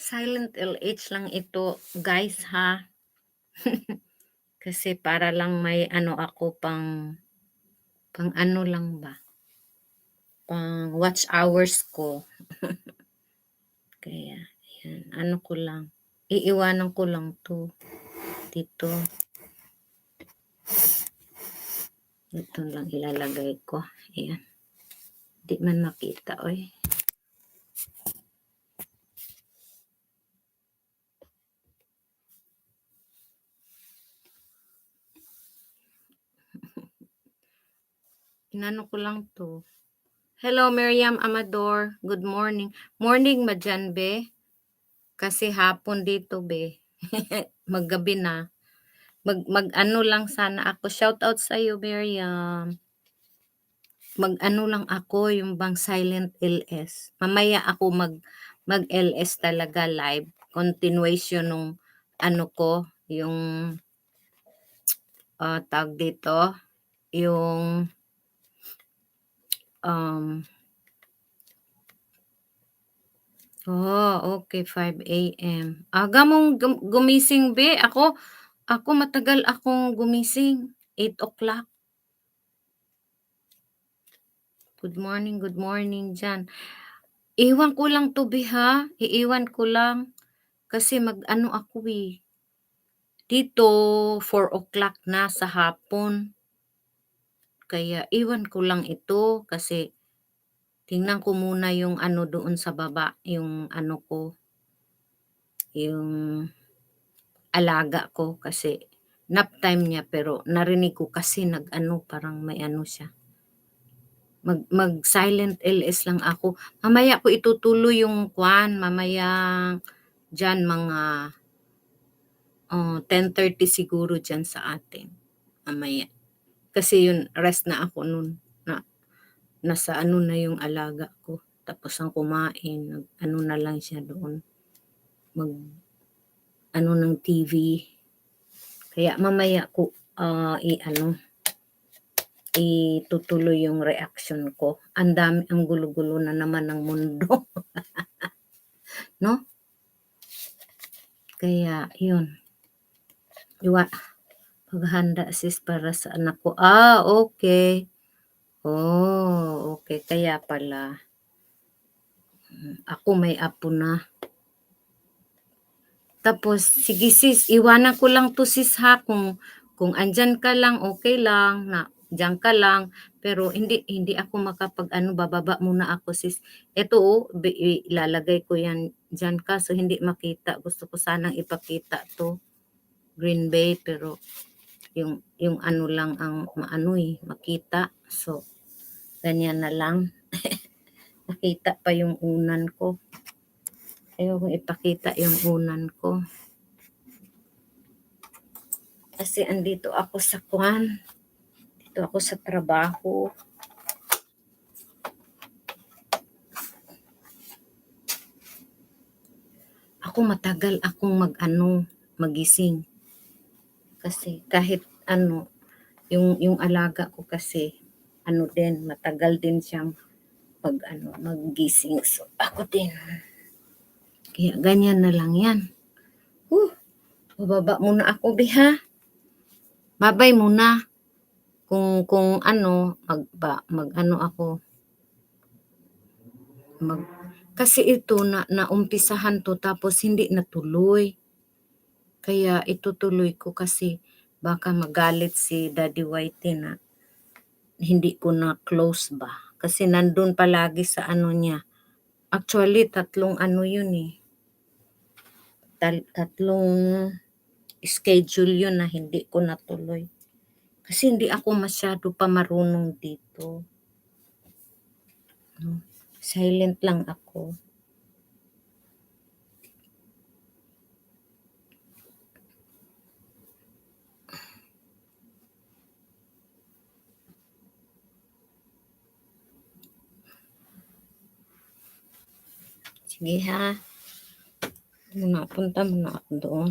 Silent LH lang ito, guys, ha? Kasi para lang may ano ako pang ano lang ba? Pang watch hours ko. Kaya, yan. Ano ko lang. Iiwanan ko lang to dito. Ito lang ilalagay ko. Ayan. Di man makita, oy. Inano ko lang to. Hello, Miriam Amador. Good morning. Morning, madyan, be. Kasi hapon dito, be. Maggabi na. Mag-ano lang sana ako. Shout out sa iyo, Miriam. Mag-ano lang ako, yung bang silent LS. Mamaya ako mag-LS talaga live. Continuation nung ano ko, yung tag dito, yung okay, 5 a.m. Aga mong gumising, be. Ako matagal akong gumising. 8 o'clock. Good morning dyan. Iwan ko lang to, be, ha? Iiwan ko lang. Kasi mag-ano ako, eh. Dito, 4 o'clock na sa hapon. Kaya iwan ko lang ito kasi tingnan ko muna yung ano doon sa baba, yung ano ko, yung alaga ko kasi nap time niya pero narinig ko kasi nag-ano parang may ano siya. Mag silent LS lang ako. Mamaya ko itutuloy yung kwan, mamaya dyan mga 10:30 siguro dyan sa atin. Mamaya. Kasi yun, rest na ako nun. Nasa ano na yung alaga ko. Tapos ang kumain, ano na lang siya doon. Ano ng TV. Kaya mamaya ko itutuloy yung reaction ko. Ang gulo-gulo na naman ng mundo. No? Kaya, yun. Paghanda sis para sa anak ko. Okay. Okay. Kaya pala. Ako may apo na. Tapos, sige sis, iwanan ko lang to sis ha. Kung andyan ka lang, okay lang. Diyan ka lang. Pero hindi ako bababa muna ako sis. Ito ilalagay ko yan dyan ka. So, hindi makita. Gusto ko sanang ipakita to. Green Bay. Pero, yung ano lang ang makita. So, ganyan na lang. Nakita pa yung unan ko. Ayaw kong ipakita yung unan ko. Kasi andito ako sa kwan. Dito ako sa trabaho. Ako matagal akong magising. Kasi kahit yung alaga ko kasi din, matagal din siyang maggising. So ako din. Kaya ganyan na lang yan. Bababa muna ako, biha. Babay muna. Kung ako. Kasi ito naumpisahan to tapos hindi natuloy. Kaya itutuloy ko kasi baka magalit si Daddy Whitey na hindi ko na close ba. Kasi nandun palagi sa niya. Actually, 3 yun eh. 3 schedule yun na hindi ko natuloy. Kasi hindi ako masyado pa marunong dito. Silent lang ako. Sige ha, muna punta muna ako doon.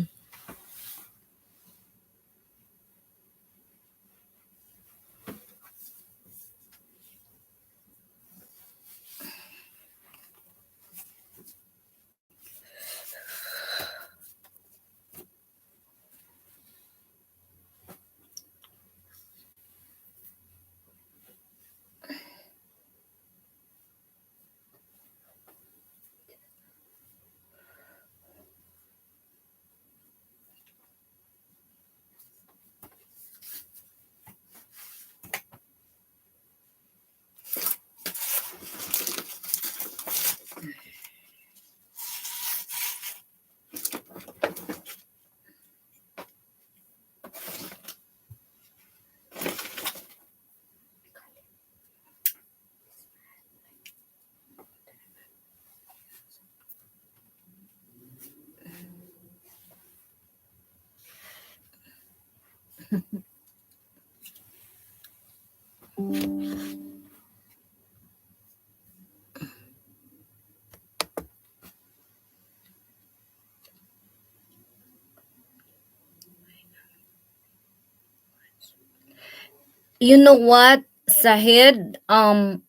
You know what, Sahid? I'm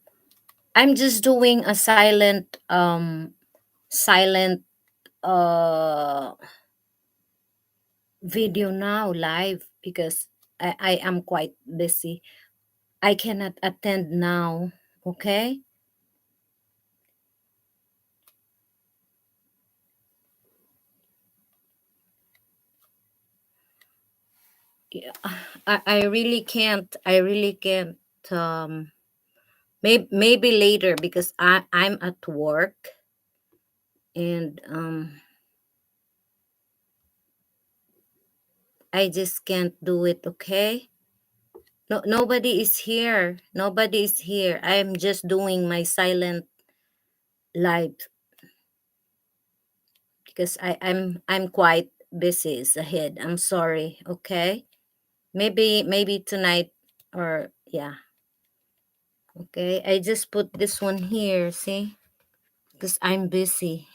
just doing a silent uh video now live because I am quite busy. I cannot attend now. Okay? Yeah, I really can't. I really can't. Maybe later because I'm at work and I just can't do it. Okay? No, nobody is here. Nobody is here. I'm just doing my silent live because I'm quite busy ahead. I'm sorry. Okay? Maybe tonight or yeah. Okay? I just put this one here, see? Because I'm busy.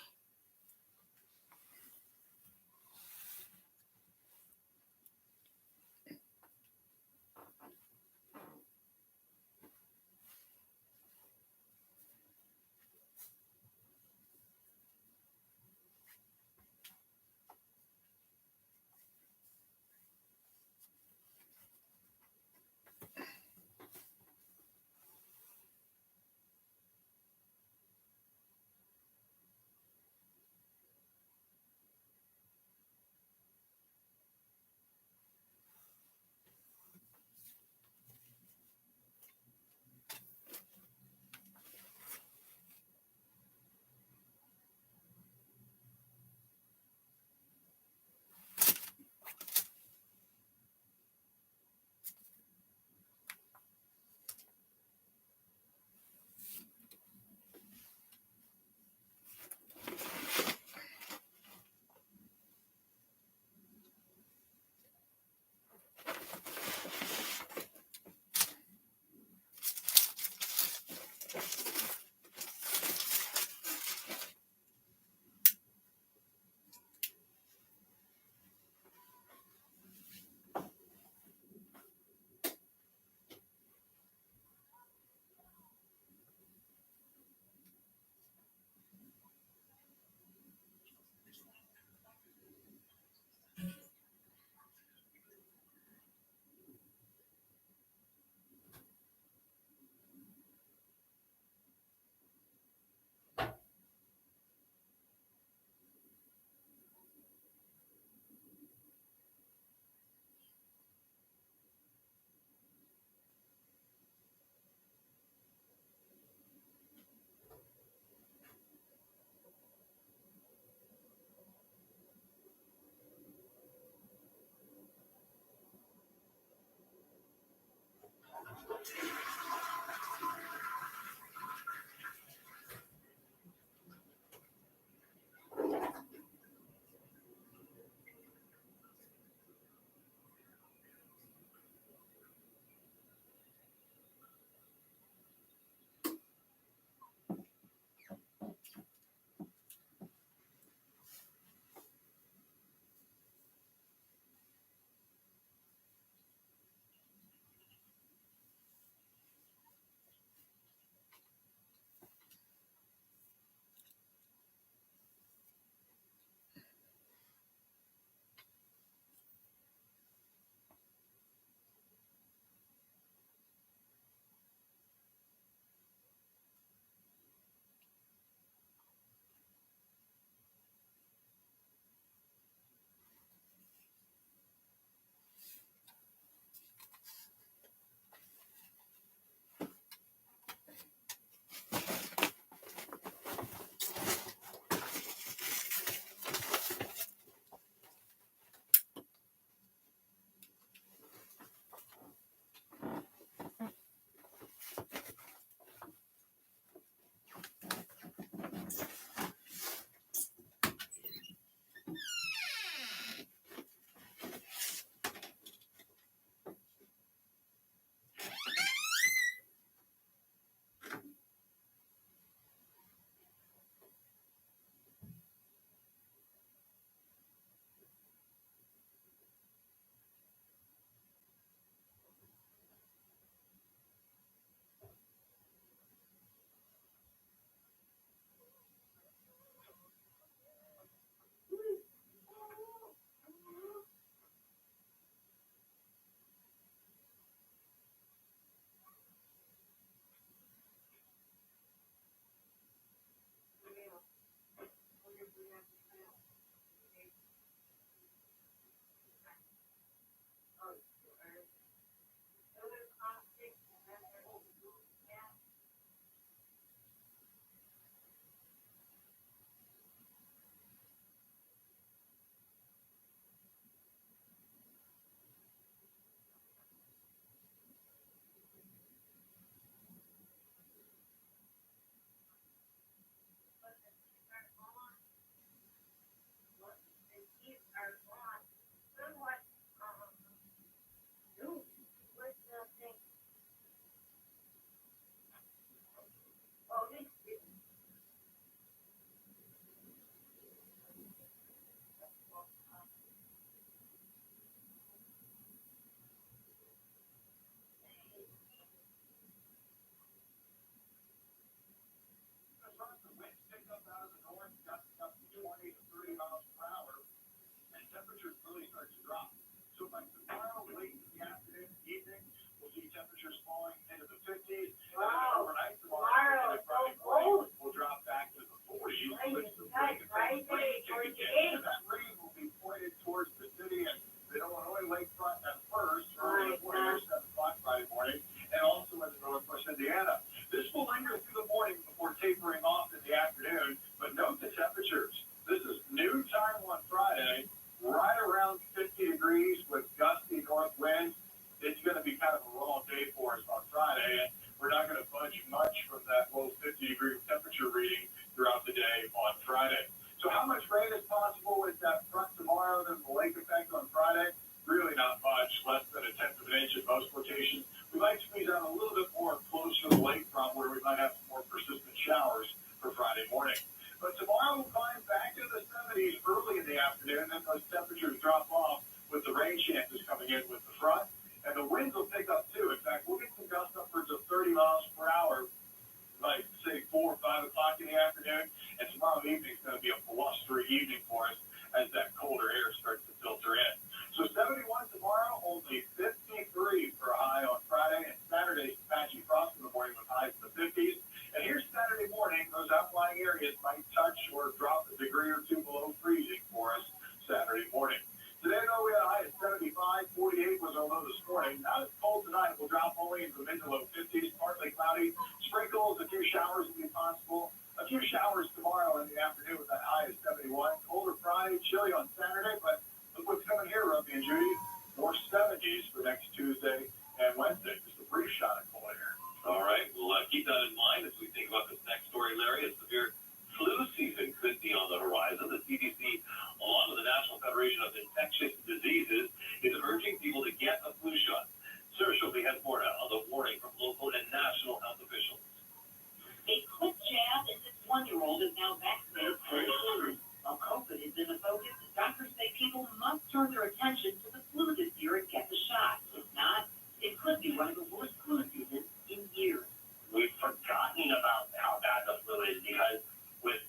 today, right around 50 degrees with gusty north winds. It's going to be kind of a raw day for us on Friday, and we're not going to budge much from that low 50-degree temperature reading throughout the day on Friday. So how much rain is possible with that front tomorrow? There's the lake effect on Friday. Really not much, less than a tenth of an inch in most locations. We might squeeze out a little bit more closer to the lakefront where we might have some more persistent showers for Friday morning. But tomorrow we'll climb back to the 70s early in the afternoon, then those temperatures drop off with the rain chances coming in with the front. And the winds will pick up too. In fact, we'll get some gusts upwards of 30 miles per hour, like say 4 or 5 o'clock in the afternoon. And tomorrow evening is going to be a blustery evening for us as that colder air starts to filter in. So 71 tomorrow, only 53 for a high on Friday, and Saturday's patchy frost in the morning with highs in the 50s. And here's Saturday morning, those outlying areas might touch or drop a degree or two below freezing for us Saturday morning. Today, though, we had a high of 75, 48 was our low this morning. Not as cold tonight, we'll drop only into the mid to low 50s, partly cloudy. Sprinkles, a few showers will be possible. A few showers tomorrow in the afternoon with that high of 71. Colder Friday, chilly on Saturday, but look what's coming here, Ruby and Judy. More 70s for next Tuesday and Wednesday. Just a brief shot of cold air. All right, we'll keep that in mind as we think about this next story, Larry. A severe flu season could be on the horizon. The CDC, along with the National Federation of Infectious Diseases, is urging people to get a flu shot. Sarah Schultz has more now on the warning from local and national health officials. A quick jab and this 1-year-old is now vaccinated for flu. While COVID is in the focus, doctors say people must turn their attention to the flu this year and get the shot. If not, it could be one of the worst flu seasons in years. We've forgotten about how bad the flu is because with,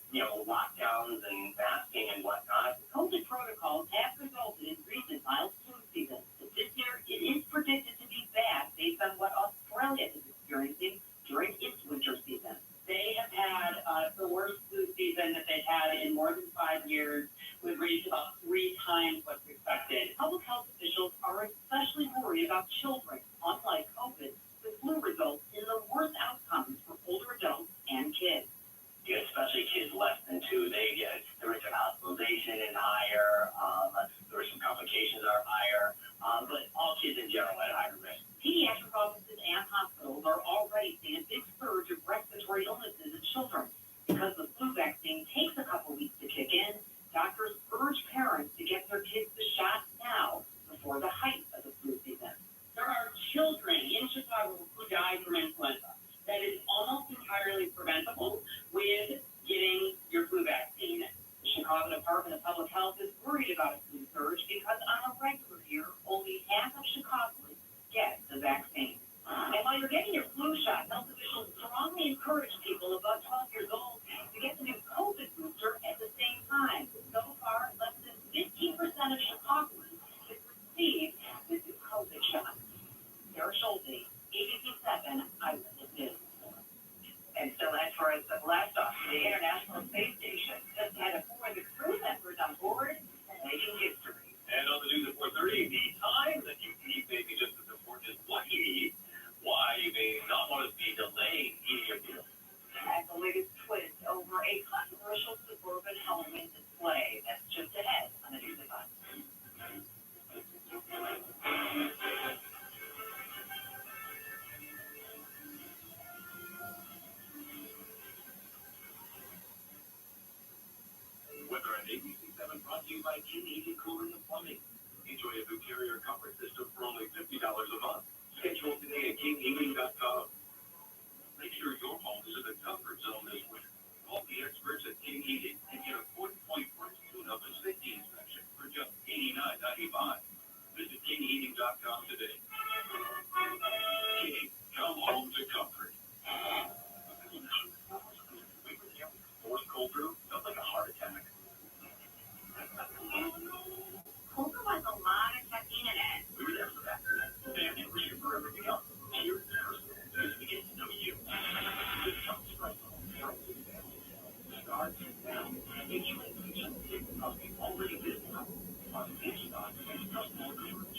lockdowns and masking and whatnot. COVID protocols have resulted in recent mild flu season. But this year, it is predicted to be bad based on what Australia is experiencing during its winter season. They have had the worst flu season that they've had in more than 5 years. We've reached about 3 times what's expected. Public health officials are especially worried about children. Unlike COVID, the flu results in the worst outcomes for older adults and kids. Yeah, especially kids less than 2, the risk of hospitalization is higher. There are some complications that are higher, but all kids in general at higher risk. Pediatric offices and hospitals are already seeing a big surge of respiratory illnesses in children. Because the flu vaccine takes a couple weeks to kick in, doctors urge parents to get their kids the shot now before the height of the flu season. There are children in Chicago who die from influenza. That is almost entirely preventable with getting your flu vaccine. The Chicago Department of Public Health is worried about a flu surge because on a regular year, only half of Chicagoans get the vaccine. And while you're getting your flu shot, health officials strongly encourage people above 12 years old to get the new COVID booster at the same time. So far, less than 15% of Chicagoans have received the new COVID shot. Sarah Schultz, ABC 7 Eyewitness News. And still as far as the blast off, the International Space Station just had a 4 of the crew members on board and making history. And on the news at 4:30, the time that you eat may be just as important as what you eat. Why you may not want to be delaying eating your meal. And the latest twist over a controversial suburban Halloween display that's just ahead on the news at 5. Weather on ABC 7 brought to you by King Easy Cooling and Plumbing. Enjoy a superior comfort system for only $50 a month. Schedule today at kingheating.com. Make sure your home is in the comfort zone this winter. Call the experts at King Heating and get a 40-point first tune-up and safety inspection for just $89.95. Visit kingheating.com today. King, come home to comfort. Forced cold brew felt like a heart attack. Coca has a lot of caffeine in it. We were there for that. And we're here for everything else. Here's the person who's beginning to know you. This comes from Start now. Enjoy the coffee already visible on Pinas Time and customer coverage.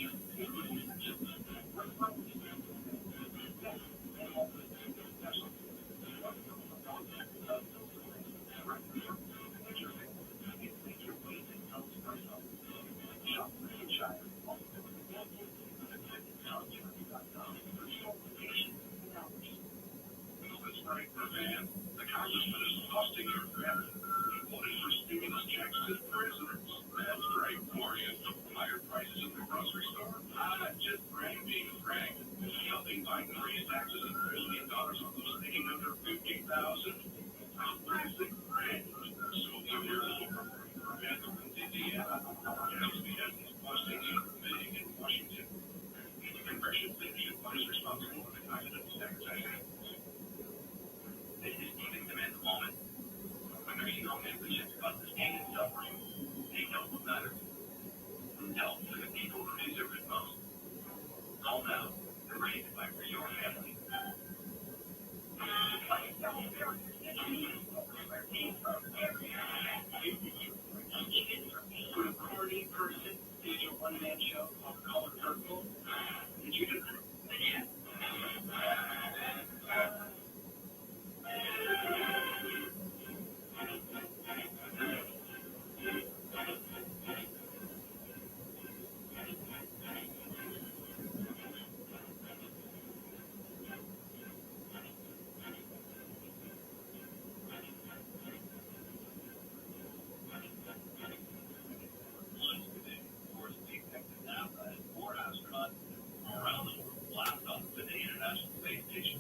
one-man show called Color Purple. Did you do that? Yeah. Of course, the executive NASA and 4 astronauts from around the world blast off to the International Space Station.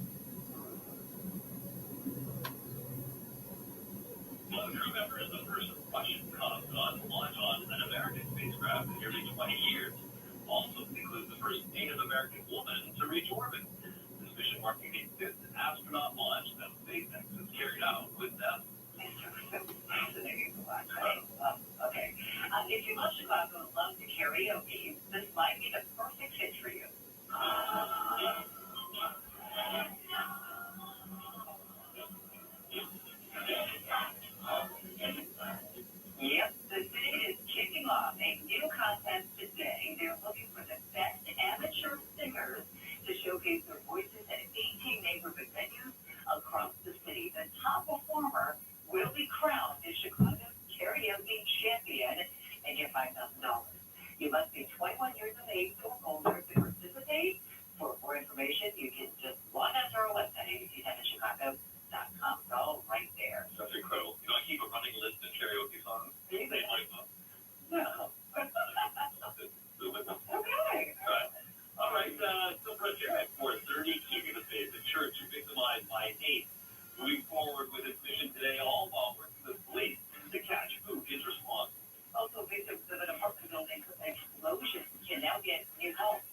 One crew member is the first Russian cosmonaut to launch on an American spacecraft in nearly 20 years. Also includes the first Native American woman to reach orbit. This mission marking the 5th astronaut launch that SpaceX has carried out with NASA. Fascinating. Okay. If you love Chicago and love the karaoke, this might be the perfect fit for you. Yep, the city is kicking off a new contest today. They're looking for the best amateur singers to showcase their voices at 18 neighborhood venues across the city. The top performer will be crowned as Chicago's karaoke champion and get $5,000. You must be 21 years of age or older to participate. For more information, you can just log on to our website, abc7chicago.com. It's all right there. That's incredible. You know, I keep a running list of karaoke songs. They like them. No. Okay. All right, still press here at 4:30, keeping the faith. The church victimized by hate. Moving forward with its mission today, all while working with police to catch who is responsible. Also, victims of an apartment building explosion can now get new help.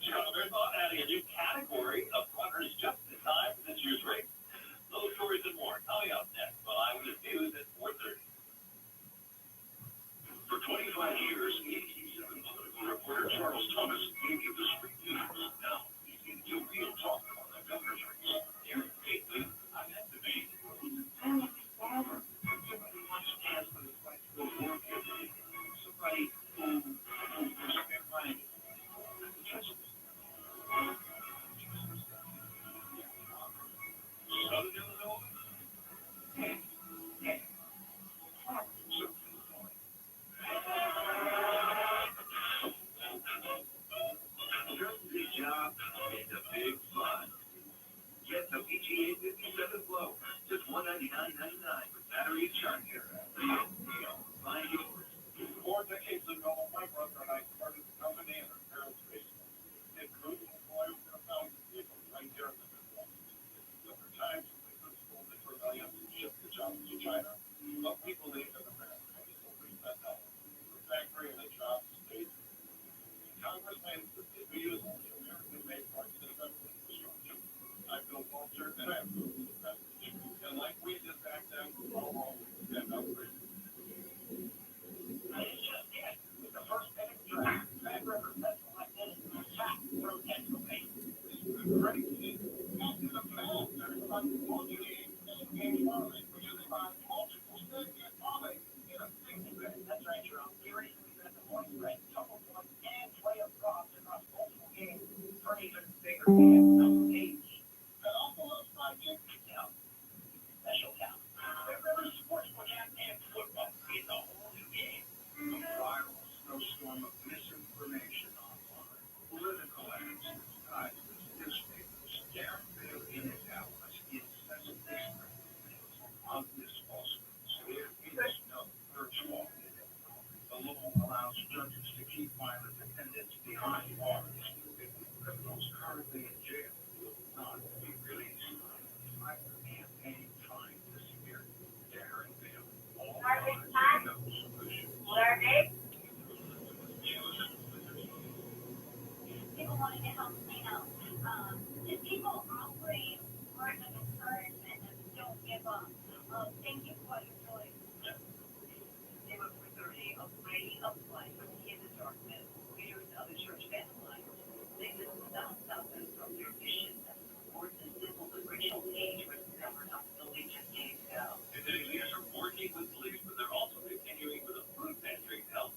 Chicago Bears thought adding a new category of runners just in time for this year's race. Those stories and more coming up next on Eyewitness News at 4:30. For 25 years, ABC7 political reporter Charles Thomas gave you the street news. Now, he's giving you real talk on the governor's race. Here in Gateway, I'm at debate. Somebody wants to dance for the fight to go work every day. Somebody who spent money. Just Southern Illinois. Yeah. Certainty job and a big fun. Get the PGA 57 Flow, just $199.99 with battery and charger. Real deal. Find yours. 4 decades ago, my brother and I started the company in our parents' basement. It grew to employ over 1,000 people right here in the Midwest. There were times when we could have sold it for millions and shipped the jobs to China, but we believe in America, so we spent out. The factory and the jobs stayed. Congress made it that we use only American-made parts and assembly infrastructure. I built Walter and I have built the message. And like we did back then, we'll always stand up for you. With the first pick draft, Bad River has selected Jack from Pennsylvania. Great team. After the fans, everybody wanted game farming, which is about multiple states and farming in a single day. That's right, Jerome. We recently got the point spread, total points, and playoff drops across multiple games for an even bigger game. And also last night, Jake, Yeah. Special count. Red River Sportsbook app and football is a whole new game. a viral snowstorm of misinformation online, political ads, disguises, newspapers, Darren Bale and his allies incessantly spread obvious falsehoods. There is no virtual. The law allows judges to keep violent defendants behind bars. Criminals currently in jail will not be released. I campaign trying to scare Darren Bale. All lies, no solution. People wanting to help clean up. If people operate words of encouragement and don't give up. Thank you for your choice. Neighborhood 430, a ray of light in the darkness. Leaders of the church vandalized. They just stopped something from their mission that supports the simple original age was discovered on the building just days ago. And leaders are working with police, but they're also continuing with a food pantry to help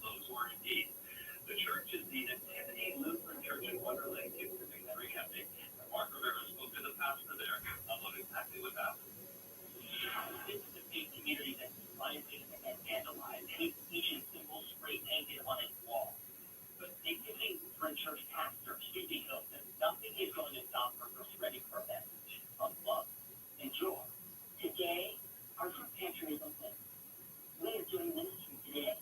church pastor, speaking of that nothing is going to stop her from spreading her message of love and joy. Today, our food pantry is open. We are doing ministry today.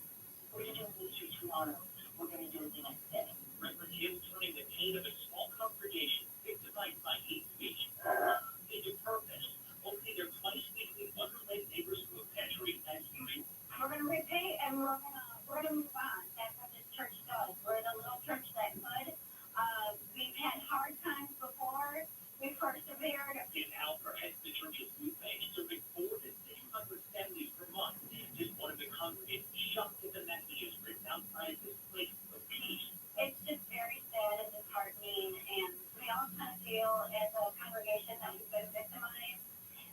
We're going to do ministry tomorrow. We're going to do it the next day. Reverend Jim turning the pain of a small congregation victimized by hate speech into purpose, opening their twice weekly unrelated neighbors food pantry as usual. We're going to repay and we're going to move on. That's what this church does. We're the little church that could. We've had hard times before. We persevered. Kim Halper heads the church's food bank, serving 400 to 600 families per month. Just one of the congregants shocked at the messages written outside this place of peace. It's just very sad and disheartening, and we all kind of feel as a congregation that we've been victimized,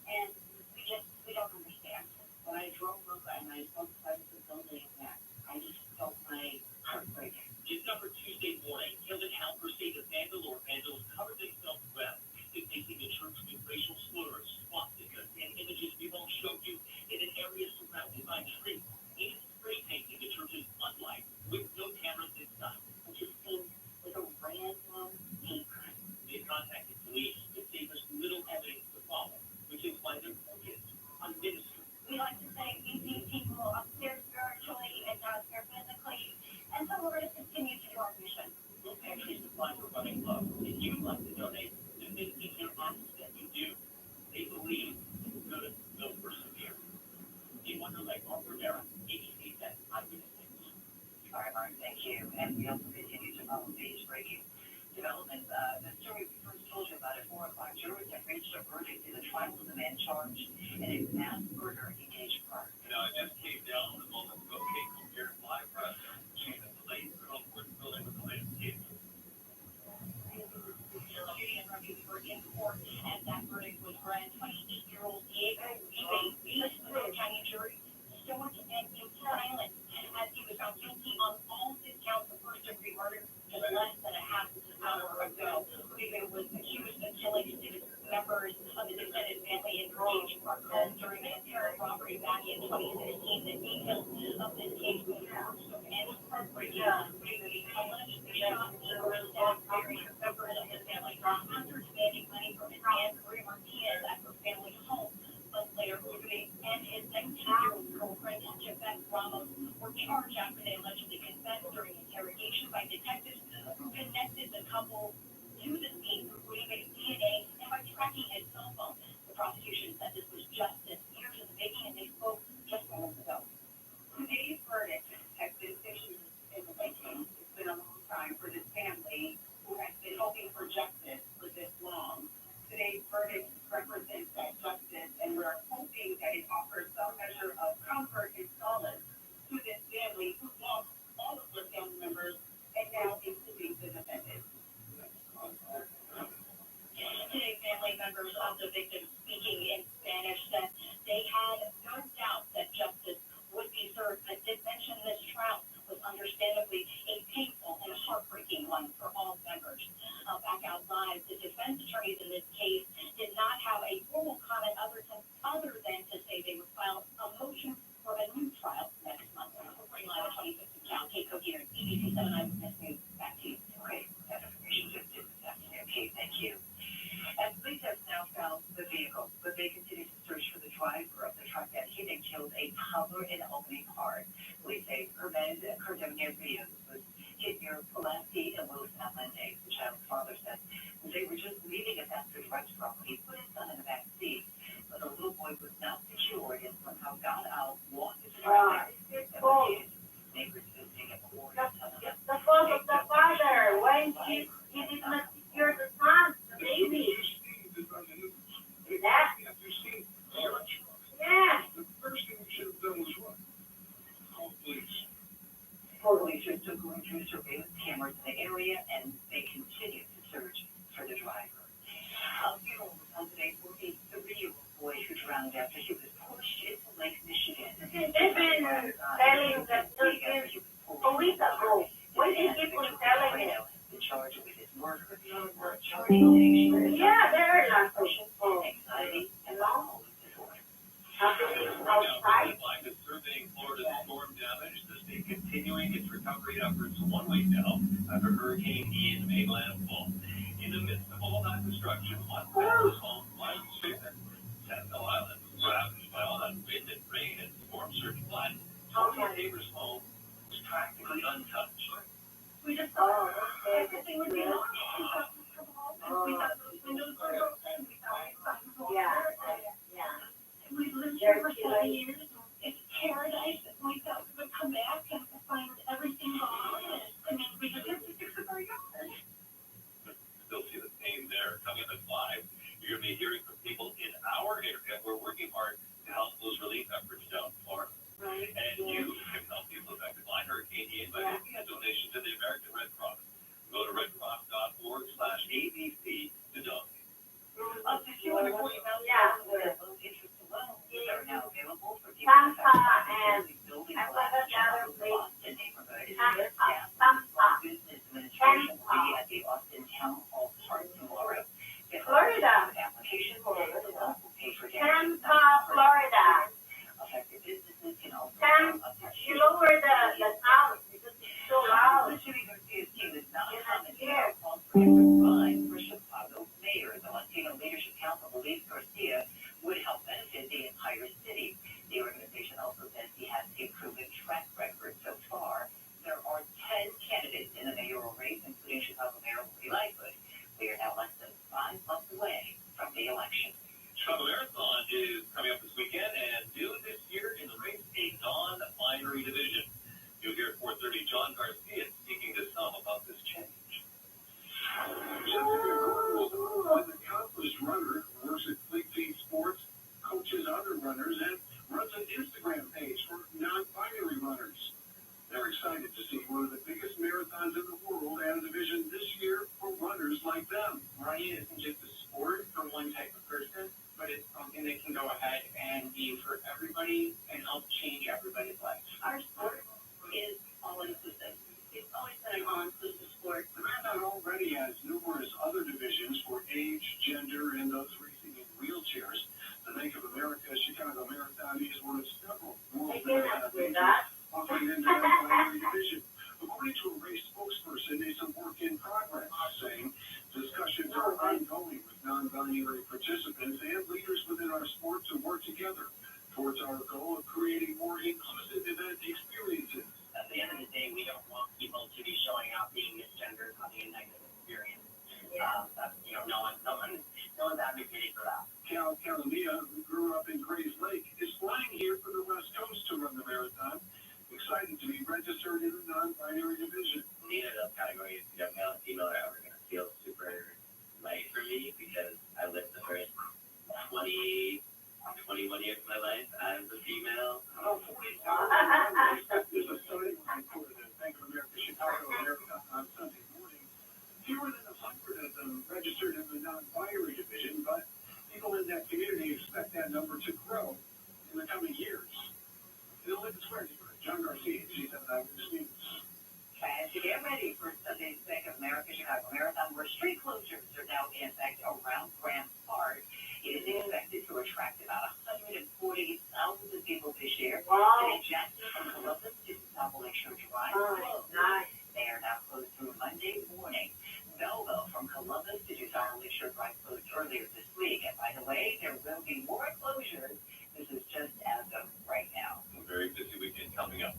and we don't understand. When I drove up and I spoke to the building, that I just felt my heart break. Just number Tuesday morning, Kim and Halper say the vandal or vandals covered themselves well, depicting the church with racial slurs, swastikas, and images we've all showed you in an area surrounded by trees, even spray painting the church's floodlight with no cameras inside. It just seems like a random hate crime. They contacted police, but gave us little evidence to follow, which is why they're focused on ministry. We like to say we see people upstairs spiritually and downstairs physically, and so we're going to continue to do our mission. Food pantry supplies are running low, and you'd like to donate, then they easier access that you do. They believe good will persevere. In Wonderland, Mark Rivera, ABC 10 Eyewitness News. All right, Mark, thank you. And we also continue to follow these breaking developments. The story we first told you about at 4 o'clock, juries have reached a verdict in the trial of the man charged in a mass murder in Gage Park. Now, it just came down a moment ago. Kate compared live press. She's in the late Court building with the latest case. Judy and Robbie were in court, and that verdict was read. 28-year-old Diego Uribe, the Sonoma County jury, stood and in silence as he was found guilty on all 6 counts of first-degree murder just less than a half hour ago. Uribe was accused of killing 6 members of the defendant's family in Gage Park home during an apparent robbery back in 2016. The details of this case were gruesome and heartbreaking. Uribe allegedly shot numerous staff members of his family after demanding money from his aunt, Maria Martinez, at her family's home. But later, Uribe and his 19-year-old girlfriend, Javette Ramos, were charged after they allegedly confessed during interrogation by detectives who connected the couple to the scene through Uribe's DNA and by tracking his cell phone. The prosecution said this was justice years in the making, and they spoke just moments ago. Today's verdict has been issued in the making. It's been a long time for this family who has been hoping for justice for this long. Today's verdict represents that justice, and we're hoping that it offers some measure of comfort and solace to this family who lost all of their family members, and now including the defendant. Today, family members of the victims speaking in Spanish said they had no doubt that justice would be served, but did mention this trial was understandably a painful and heartbreaking one for all members. Back out live, the defense attorneys in this case did not have a formal comment other than to say they would file a motion for a new trial next month. Reporting live at 26th and Town, Kate Cook here, ABC 7 Eyewitness News. Back to you. Okay, that information just did this afternoon. Kate, thank you. And police have now found the vehicle, but they continue to search for the driver of the truck that hit and killed a toddler in Albany Park. Police say Hermes Cardona Rios was hit near Pulaski and Lewis on Monday. The child's father said they were just leaving a pastor's rights property, put his son in the back seat, but the little boy was not secured and somehow got out, walked into the traffic, and was hit. Neighbors visiting at the warden. The fault of the father. Why he did not secure the son, the baby? Is that? Yeah. The first thing we should have done was what? Call police. Police are still going through surveillance cameras in the area, and they continue to search for the driver. A funeral was held today for a 3-year-old boy who drowned after he was pushed into Lake Michigan. They've been telling that since a week ago. Why they keep on telling it? The charge with his murder. Yeah, they're not anxiety and bipolar disorder. happening Right now, outside. Pinas Time is surveying Florida's storm damage. The state continuing its recovery efforts 1 week now after Hurricane Ian made landfall. In the midst of all that destruction, one family's home was spared. Sentinel Island was ravaged by all that wind and rain and storm surge flood. Tony's neighbor's home was practically untouched. We just thought everything would be okay. We thought we'd come home and we thought those windows were open. We thought we'd find home. We've lived here for 7 years. It's paradise. And we thought we would come back and find everything gone. I mean, we just have to fix up our yard. Still see the same there. Coming up at 5, you're going to be hearing from people in our area. We're working hard to help those relief efforts down in Florida. Right. And you can help people affected by Hurricane Ian by making a donation to the American Red Cross. Go to redcross.org/ABC to donate. If you want to point out low interest loans that are now available for people Tampa affected and building I forgot the other place. Boston neighborhood. Tampa. Business administration will be at the Austin Town Hall Park tomorrow. Florida. Application for the loan will pay for damage. Tampa, Florida. Affected businesses can also You lower the sound because it's so loud. The city CST was not comment here on Project Run for Chicago mayor. The Latino Leadership Council believes Garcia would help benefit the entire city. The organization also says he has a proven track record so far. There are 10 candidates in the mayoral race, including Chicago Mayor Lori Lightfoot. We are now less than 5 months away from the election. Chicago Marathon is coming up this weekend, and new this year in the race, a non-binary division. You'll hear at 4:30 John Garcia speaking to some about this change. Jessica Gordon, an accomplished runner, works at Fleet Feet Sports, coaches other runners, and runs an Instagram page for non-binary runners. They're excited to see one of the biggest marathons in the world add a division this year for runners like them. Running isn't just a sport for one type of person, but it's something that can go ahead and be for everybody and help change everybody's life. Our sport is all-inclusive. It's always been an all-inclusive sport. The marathon already has numerous other divisions for age, gender, and those racing in wheelchairs. The Bank of America Chicago Marathon is one of several world marathon races offering an non-binary division. According to a race spokesperson, it's a work in progress, saying discussions are ongoing with non-binary participants and leaders within our sport to work together towards our goal of creating more inclusive event experiences. At the end of the day, we don't want people to be showing up being misgendered, having a negative experience. That's, no one's advocating for that. Cal Calamia, who grew up in Grays Lake, is flying here from the West Coast to run the marathon. Excited to be registered in the non-binary division. Neither of those categories, male and female, are ever going to feel super light for me because I lived the first 21 years of my life as a female. About 40,000 is a starting line for the Bank of America Chicago Marathon on Sunday morning. Fewer than 100 of them registered in the non-binary division, but people in that community expect that number to grow in the coming years. In the Lincoln Square neighborhood, John Garcia, G7 Eyewitness News. As you get ready for Sunday's Bank of America Chicago Marathon, where street closures are now in effect around Grant Park, it is expected to attract about 140,000 people this year. Today, Jackson from Columbus to South Lakeshore Drive closed. They are now closed through Monday morning. Belleville from Columbus to South Lakeshore Drive closed earlier this week. And by the way, there will be more closures. This is just as of right now. A very busy weekend coming up.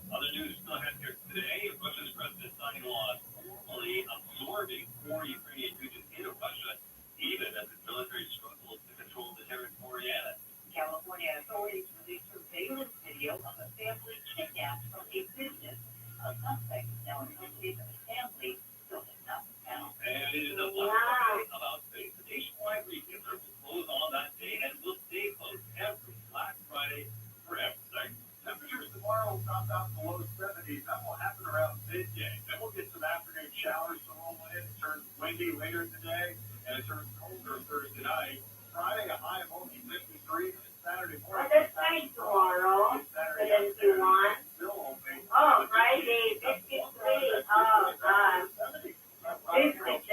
Other news still ahead here today. Russia's president signing laws formally absorbing 4 Ukrainian regions into Russia, even as its military struggles to control the territoriana. California authorities released surveillance video of a family kidnapped from a business. A suspect is now in custody, but the family still has not been found. And it is a Black Friday about faith. The nationwide retailer will close on that day and will stay closed every Black Friday forever. Temperatures tomorrow will drop out below 70s. That will happen around midday. Then we'll get some afternoon showers to roll in. It turns windy later in the day, and it turns colder Thursday night. Friday, a high of only 53. Saturday morning. That's nice tomorrow. But then you want. Oh, Friday, 53. Oh, God. 57.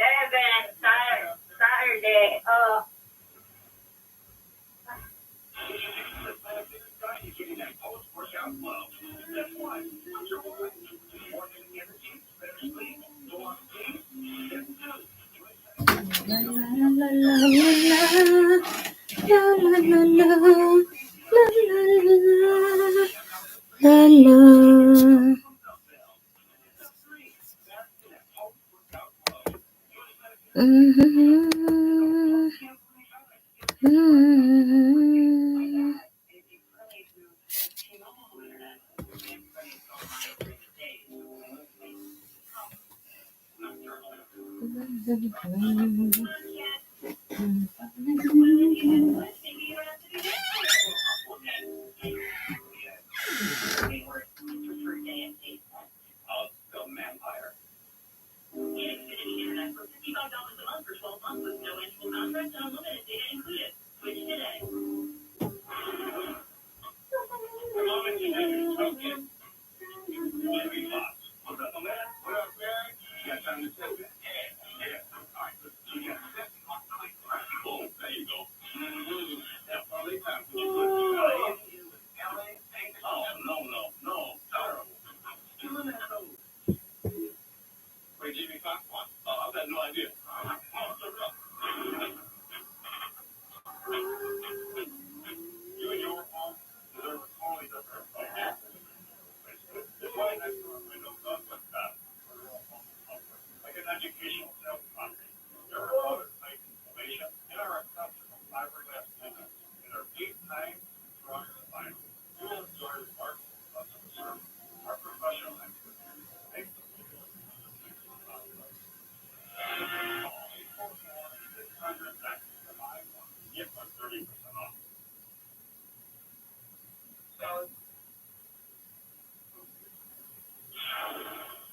Saturday. Oh. Getting that post-workout glow. That's why. Mhm. Mhm. The vampire. Internet for $55 a month for 12 months with no annual contract and unlimited data included. Switch today. What's up, man? What up, man? You got time to sit? Yeah. All right, so you got set. Oh, there you go. Yeah, probably time. Oh, no. Terrible. Wait, Jimmy Fox one? I've got no idea. You and your mom deserve a totally different it's right next to our window, but like an educational sales property. There are other sites information in our accessible fiberglass windows that are 8 times stronger than vinyl. You will enjoy remarkable customer service. Our professional experts make the 600 seconds to buy one. Get one 30% off.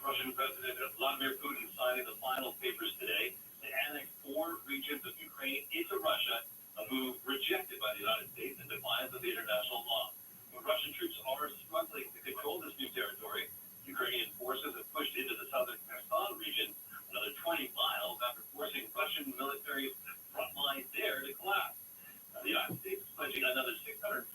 Russian President Vladimir Putin signing the final papers today to annex 4 regions of Ukraine into Russia, a move rejected by the United States in defiance of the international law. But Russian troops are struggling to control this new territory. Ukrainian forces have pushed into the southern Kherson region another 20 miles after forcing Russian military front lines there to collapse. The United States is pledging another $625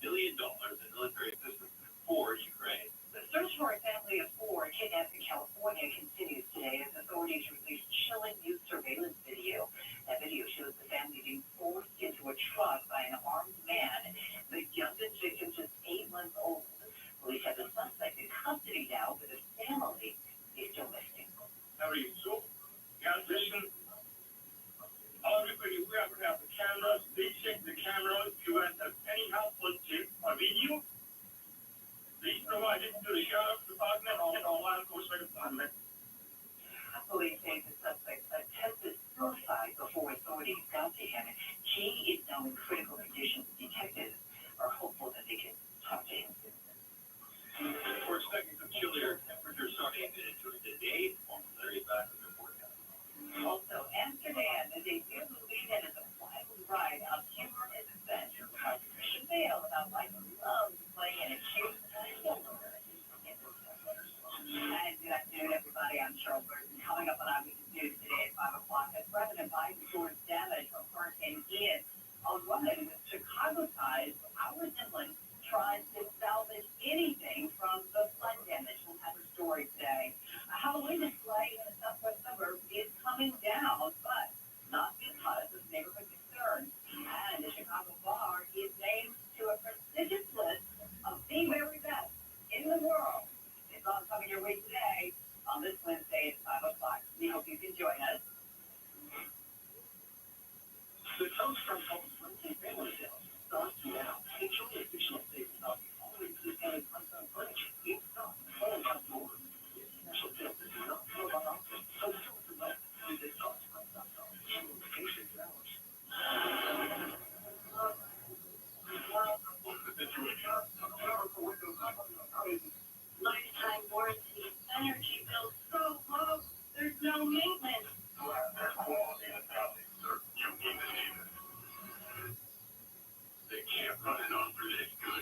billion in military assistance for Ukraine. The search for a family of 4 kidnapped in California continues today as authorities released chilling new surveillance video. That video shows the family being forced into a truck by an armed man. The youngest victim, just 8 months old. Police have the suspect in custody now, but his family is still missing. Harry, so, listen, everybody, we have to have the cameras. They check the cameras to enter any house footage or video. These provided to the sheriff's department or law enforcement department. Police say the suspect attempted suicide before authorities got to him. He is now in critical condition. Detectives are hopeful that they can talk to him soon. We're expecting some chillier temperatures starting today. Larry back in the forecast. Also, Amsterdam is a new movie that is a lively ride of humor and adventure. Christian Bale about life and love playing an acute and good afternoon, everybody. I'm Cheryl Burton. Coming up on our news today at 5 o'clock, as President Biden tours damage from Hurricane Ian. On one end, with Chicago ties, Howard Inland tries to salvage anything from the flood damage. We'll have a story today. A Halloween display in the southwest suburbs is coming down, but not because of neighborhood concerns. And the Chicago bar is named to a prestigious list of the very best in the world. It's all coming your way today on this Wednesday at 5 o'clock. We hope you can join us. The toast from Wednesday family sales starts now. Enjoy additional savings on all existing Pinas furniture in stock, all outdoors. Special sales is not for our office, so don't delay. Visit ToastPrice.com and location hours. Lifetime warranty, energy bills so low, there's no maintenance. They can't run it on for this good.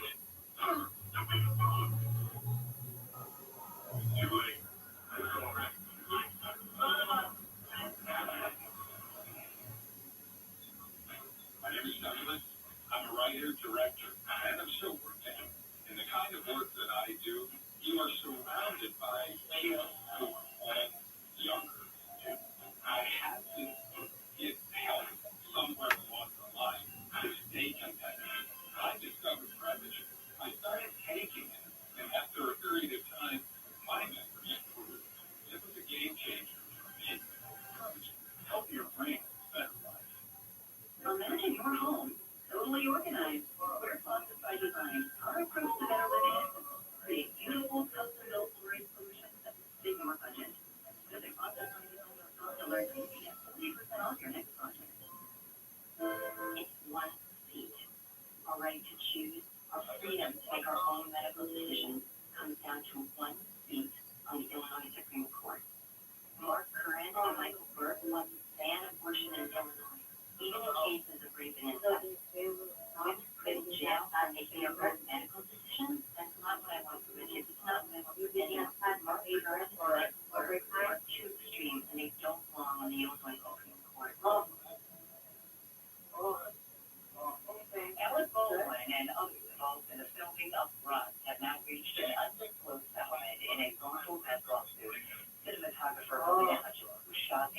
Too late. It's all right. My name is Douglas. I'm a writer, director, and I'm still working. In the kind of work that I do, you are surrounded by people who are all younger. I had to get help somewhere along the line to stay competitive. I discovered membership. I started taking it, and after a period of time, my members grew. It was a game changer for me. Help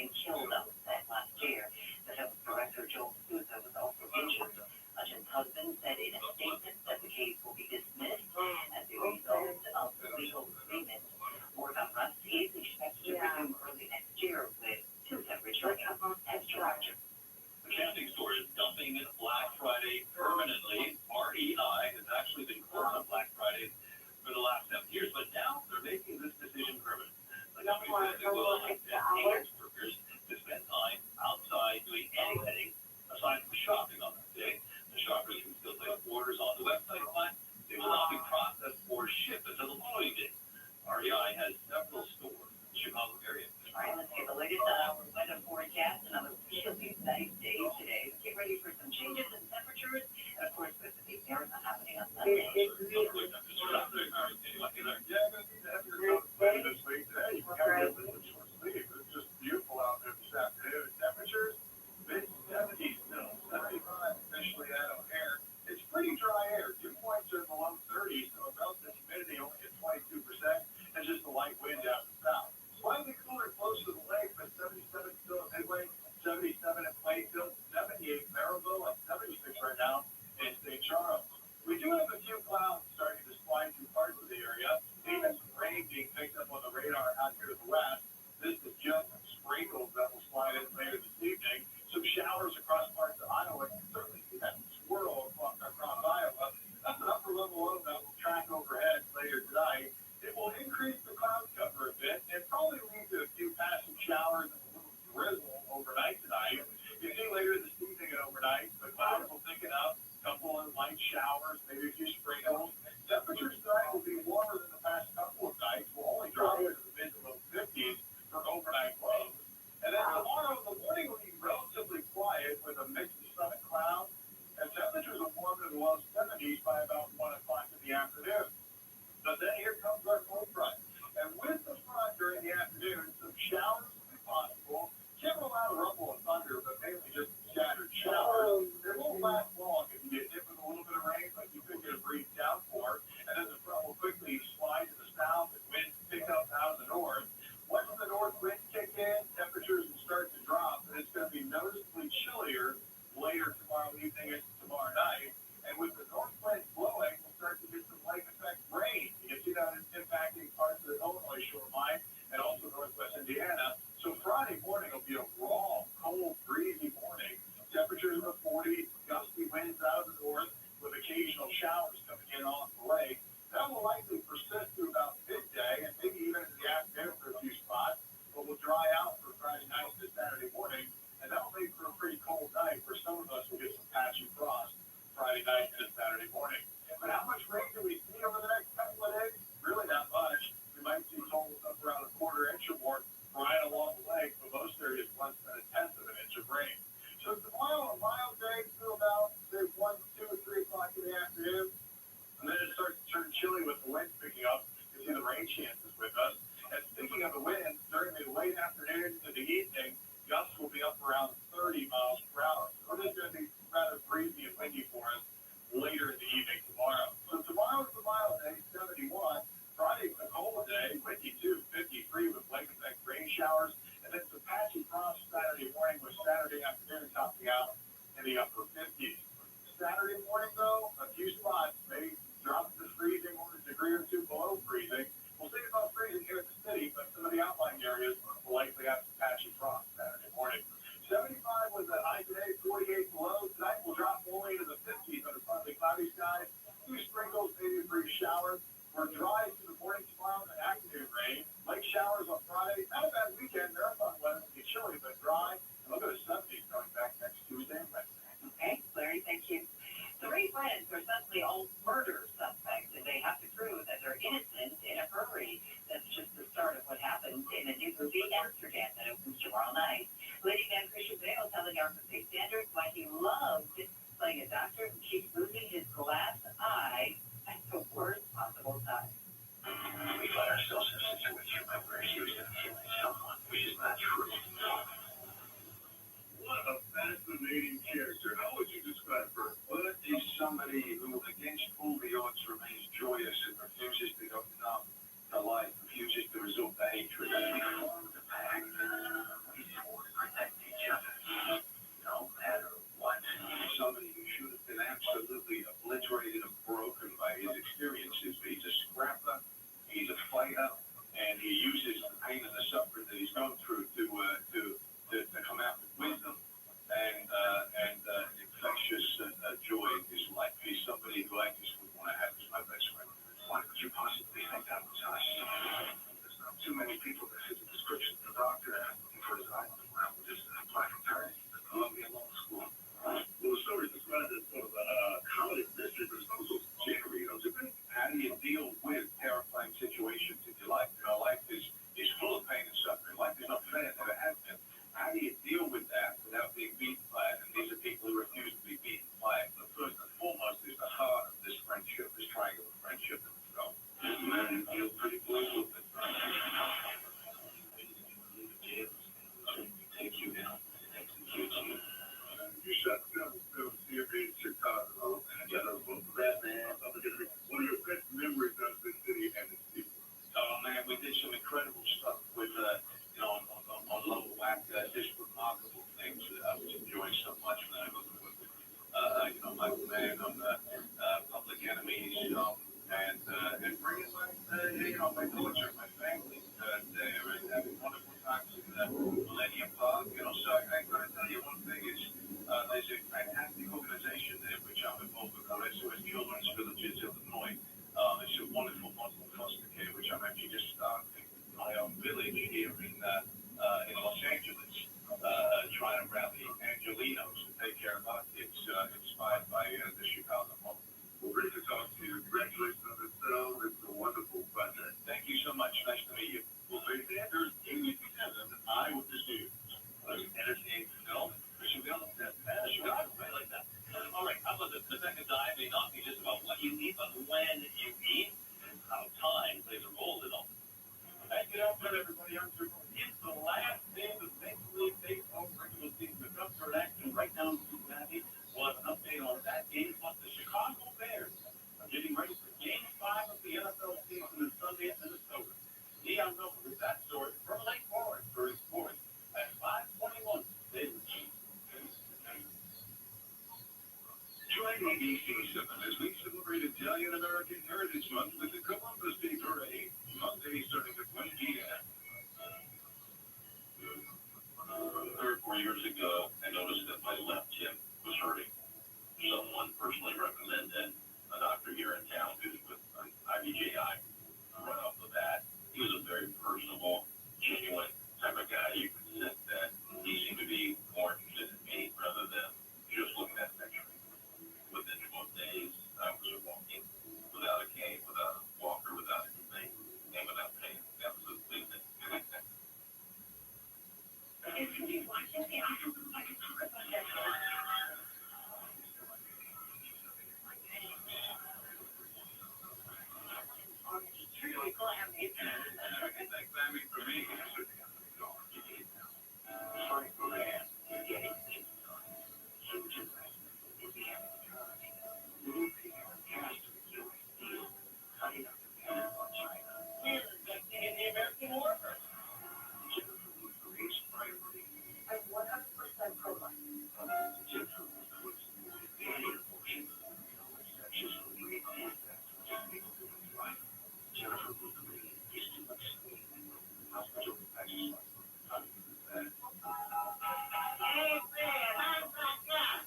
and killed, that was said last year. The film's director, Joel Souza, was also injured. Legend's husband said in a statement that the case will be dismissed as a result of the legal agreement. Work on Rust is expected to resume early next year with two separate trials as director. The camping store is dumping Black Friday permanently. REI has actually been closed on Black Friday for the last 7 years, but now they're making this decision permanent. The company says it will allow its workers to spend time outside doing anything aside from shopping on that day. The shoppers can still place orders on the website, but they will not be processed or shipped until the following day. REI has several stores in the Chicago area. All right, let's get the latest on our weather forecast. Another really nice day today. Get ready for some changes in temperatures, and of course, with the big marathon happening on Sunday. This week today, you can get a little short sleeve. It's just beautiful out there this afternoon. Temperatures, mid-70s still, 75 officially at O'Hare. It's pretty dry air. Dew points are in the low 30s, so relative humidity only at 22%, and just a light wind out the south. Slightly cooler close to the lake, but 77 still at Midway, 77 at Plainfield, 78 at Maryville, and 76 right now in St. Charles. We do have a few clouds starting to slide through parts of the area. Even some rain being picked up on the radar out here to the west. This is just some sprinkles that will slide in later this evening. Some showers across parts of Iowa. You can certainly see that swirl across Iowa. That's an upper level low that will track overhead later tonight. It will increase the cloud cover a bit and probably lead to a few passing showers and a little drizzle overnight tonight. You see later this evening and overnight, the clouds will thicken up, a couple of light showers, maybe a few sprinkles. Temperatures tonight will be warmer than the past couple of nights. We'll only drop into the mid to low 50s for overnight lows. And then tomorrow, the morning will be relatively quiet with a mix of sun and clouds. And temperatures will warm to the low 70s by about 1 o'clock in the afternoon. But then here comes our cold front. And with the front during the afternoon, some showers will be possible. Can't rule out a rumble of thunder, but mainly just scattered showers. They won't last long if you get hit with a little bit of rain, but you could get a brief downpour. And then the front will quickly slide to the south and winds pick up out of the north. Once the north winds kick in, temperatures will start to drop, and it's going to be noticeably chillier later tomorrow evening and tomorrow night. And with the north wind blowing, we'll start to get some light effect rain. You can see that it's impacting parts of the Illinois shoreline and also northwest Indiana. So Friday morning will be a raw, cold, breezy morning. Temperatures in the 40s, gusty winds out of the north with occasional showers coming in off the lake. That will likely persist through about midday and maybe even in the afternoon for a few spots, but will dry out for Friday night to Saturday morning. And that will make for a pretty cold night where some of us will get some patchy frost Friday night and Saturday morning. But how much rain do we see over the next couple of days? Really not much. We might see totals up around a quarter inch or more right along the lake, but most areas less than a tenth of an inch of rain. So tomorrow, a mild day through about, say, 1, 2, or 3 o'clock in the afternoon. And then it starts to turn chilly with the winds picking up. You see the rain chances with us. And speaking of the winds, during the late afternoon to the evening, gusts will be up around 30 miles per hour. So it is going to be rather breezy and windy for us later in the evening tomorrow. So tomorrow is a mild day, 71. Friday's a cold day, windy too, 53 with lake effect rain showers. And then some patchy frost Saturday morning with Saturday afternoon topping out in the upper 50s. Saturday morning, though, a few spots may drop to freezing or a degree or two below freezing. We'll see about freezing here in the city, but some of the outlying areas will likely have some patchy frost Saturday morning. 75 was the high today, 48 below. Tonight will drop only into the 50s under partly cloudy skies. A few sprinkles, maybe a brief shower. We're dry through the morning tomorrow and afternoon rain. Late showers on Friday. Not a bad weekend. Marathon weather will be chilly but dry. And look at the 70s coming back next Tuesday and Wednesday. Okay, Larry, thank you. 3 friends are suddenly all murder suspects, and they have to prove that they're innocent in a hurry. That's just the start of what happens in the new movie Amsterdam that opens tomorrow night. Leading man Christian Bale telling our State Standard why he loved playing a doctor who keeps losing his glass eye at the worst possible time. We find ourselves in a situation where we're accused of killing someone, which is not true. What a fascinating character. How would you describe her? What is somebody who, against all the odds, remains joyous and refuses to go numb to life, refuses to resort to hatred? We formed a pact. We swore he uses the pain and the suffering that he's gone through to come out with wisdom and infectious joy in his life. He's somebody who I just would want to have as my best friend. Why would you possibly think that was us? There's not too many people that fit the description of the doctor for his eye. Well, just apply for Paris, the Columbia Law School. Well, the story described as sort of a comedy mystery, but it's also jiggery, don't you think? How do you deal with terrifying situations in your life? You know, life is full of pain and suffering. Life is not fair, never has been. How do you deal with that without being beaten by it? And these are people who refuse to be beaten by it. But first and foremost is the heart of this friendship, this triangle of friendship that we've got. This man feels pretty blue with it. Take you down and execute you. You shot film here in Chicago. And that man, one of your best memories of this city and its people. Oh man, we did some incredible stuff with on Lower Whack, just remarkable things that I was enjoying so much when I was with Michael Mann on Public Enemies, and bringing my culture, my family there, and having wonderful times in Millennium Park. So I'm going to tell you one thing is there's a fantastic organization there which I'm involved with, SOS Children's Villages, Illinois. It's a wonderful model of foster care which I'm actually just starting my own village here in Los Angeles, trying to rally Angelinos to take care of our kids, inspired by the Chicago model. Well, great to talk to you. Congratulations on this film. It's a wonderful project. Thank you so much. Nice to meet you. Well, Faith Sanders, ABC7, Eyewitness News. Entertaining film. Chicago, Chicago, I like that. All right, how about the second time may not be just about what you eat, but when you eat, and how time plays a role in all. Hey, good afternoon, everybody. I'm Super. It's the last day of the Major League Baseball regular season. The Cubs are in action right now in Cincinnati. We'll have an update on that game. Plus, the Chicago Bears are getting ready for Game 5 of the NFL season this Sunday at Minnesota. Leon Milford with that story from Lake Forest during sports at 5:21. Join ABC7 as we celebrate Italian American Heritage Month with the Columbus Day Parade. Monday starting at 1 p.m. 3 or 4 years ago, I noticed that my left hip was hurting. Someone personally recommended a doctor here in town who's with an IBJI. Right off the bat, he was a very personable, genuine type of guy. You could sense that he seemed to be more interested in me rather than just looking at the picture. Within 12 days, I was walking without a cane, without a walker, without anything, and without pain. That was a big thing. For me, Frank Moran, getting things done. Huge investment in the economy. Moving cash to the U.S. deal. Cutting up the payment on China. We're investing in the American worker. Jennifer was Marie's priority. I'm 100% pro-life. Jennifer was the abortion. Sections of the Marie people who would life. Jennifer was the Marie is too much sleep. Hospital exercise. How do you do that? Hey, man, I'm back up.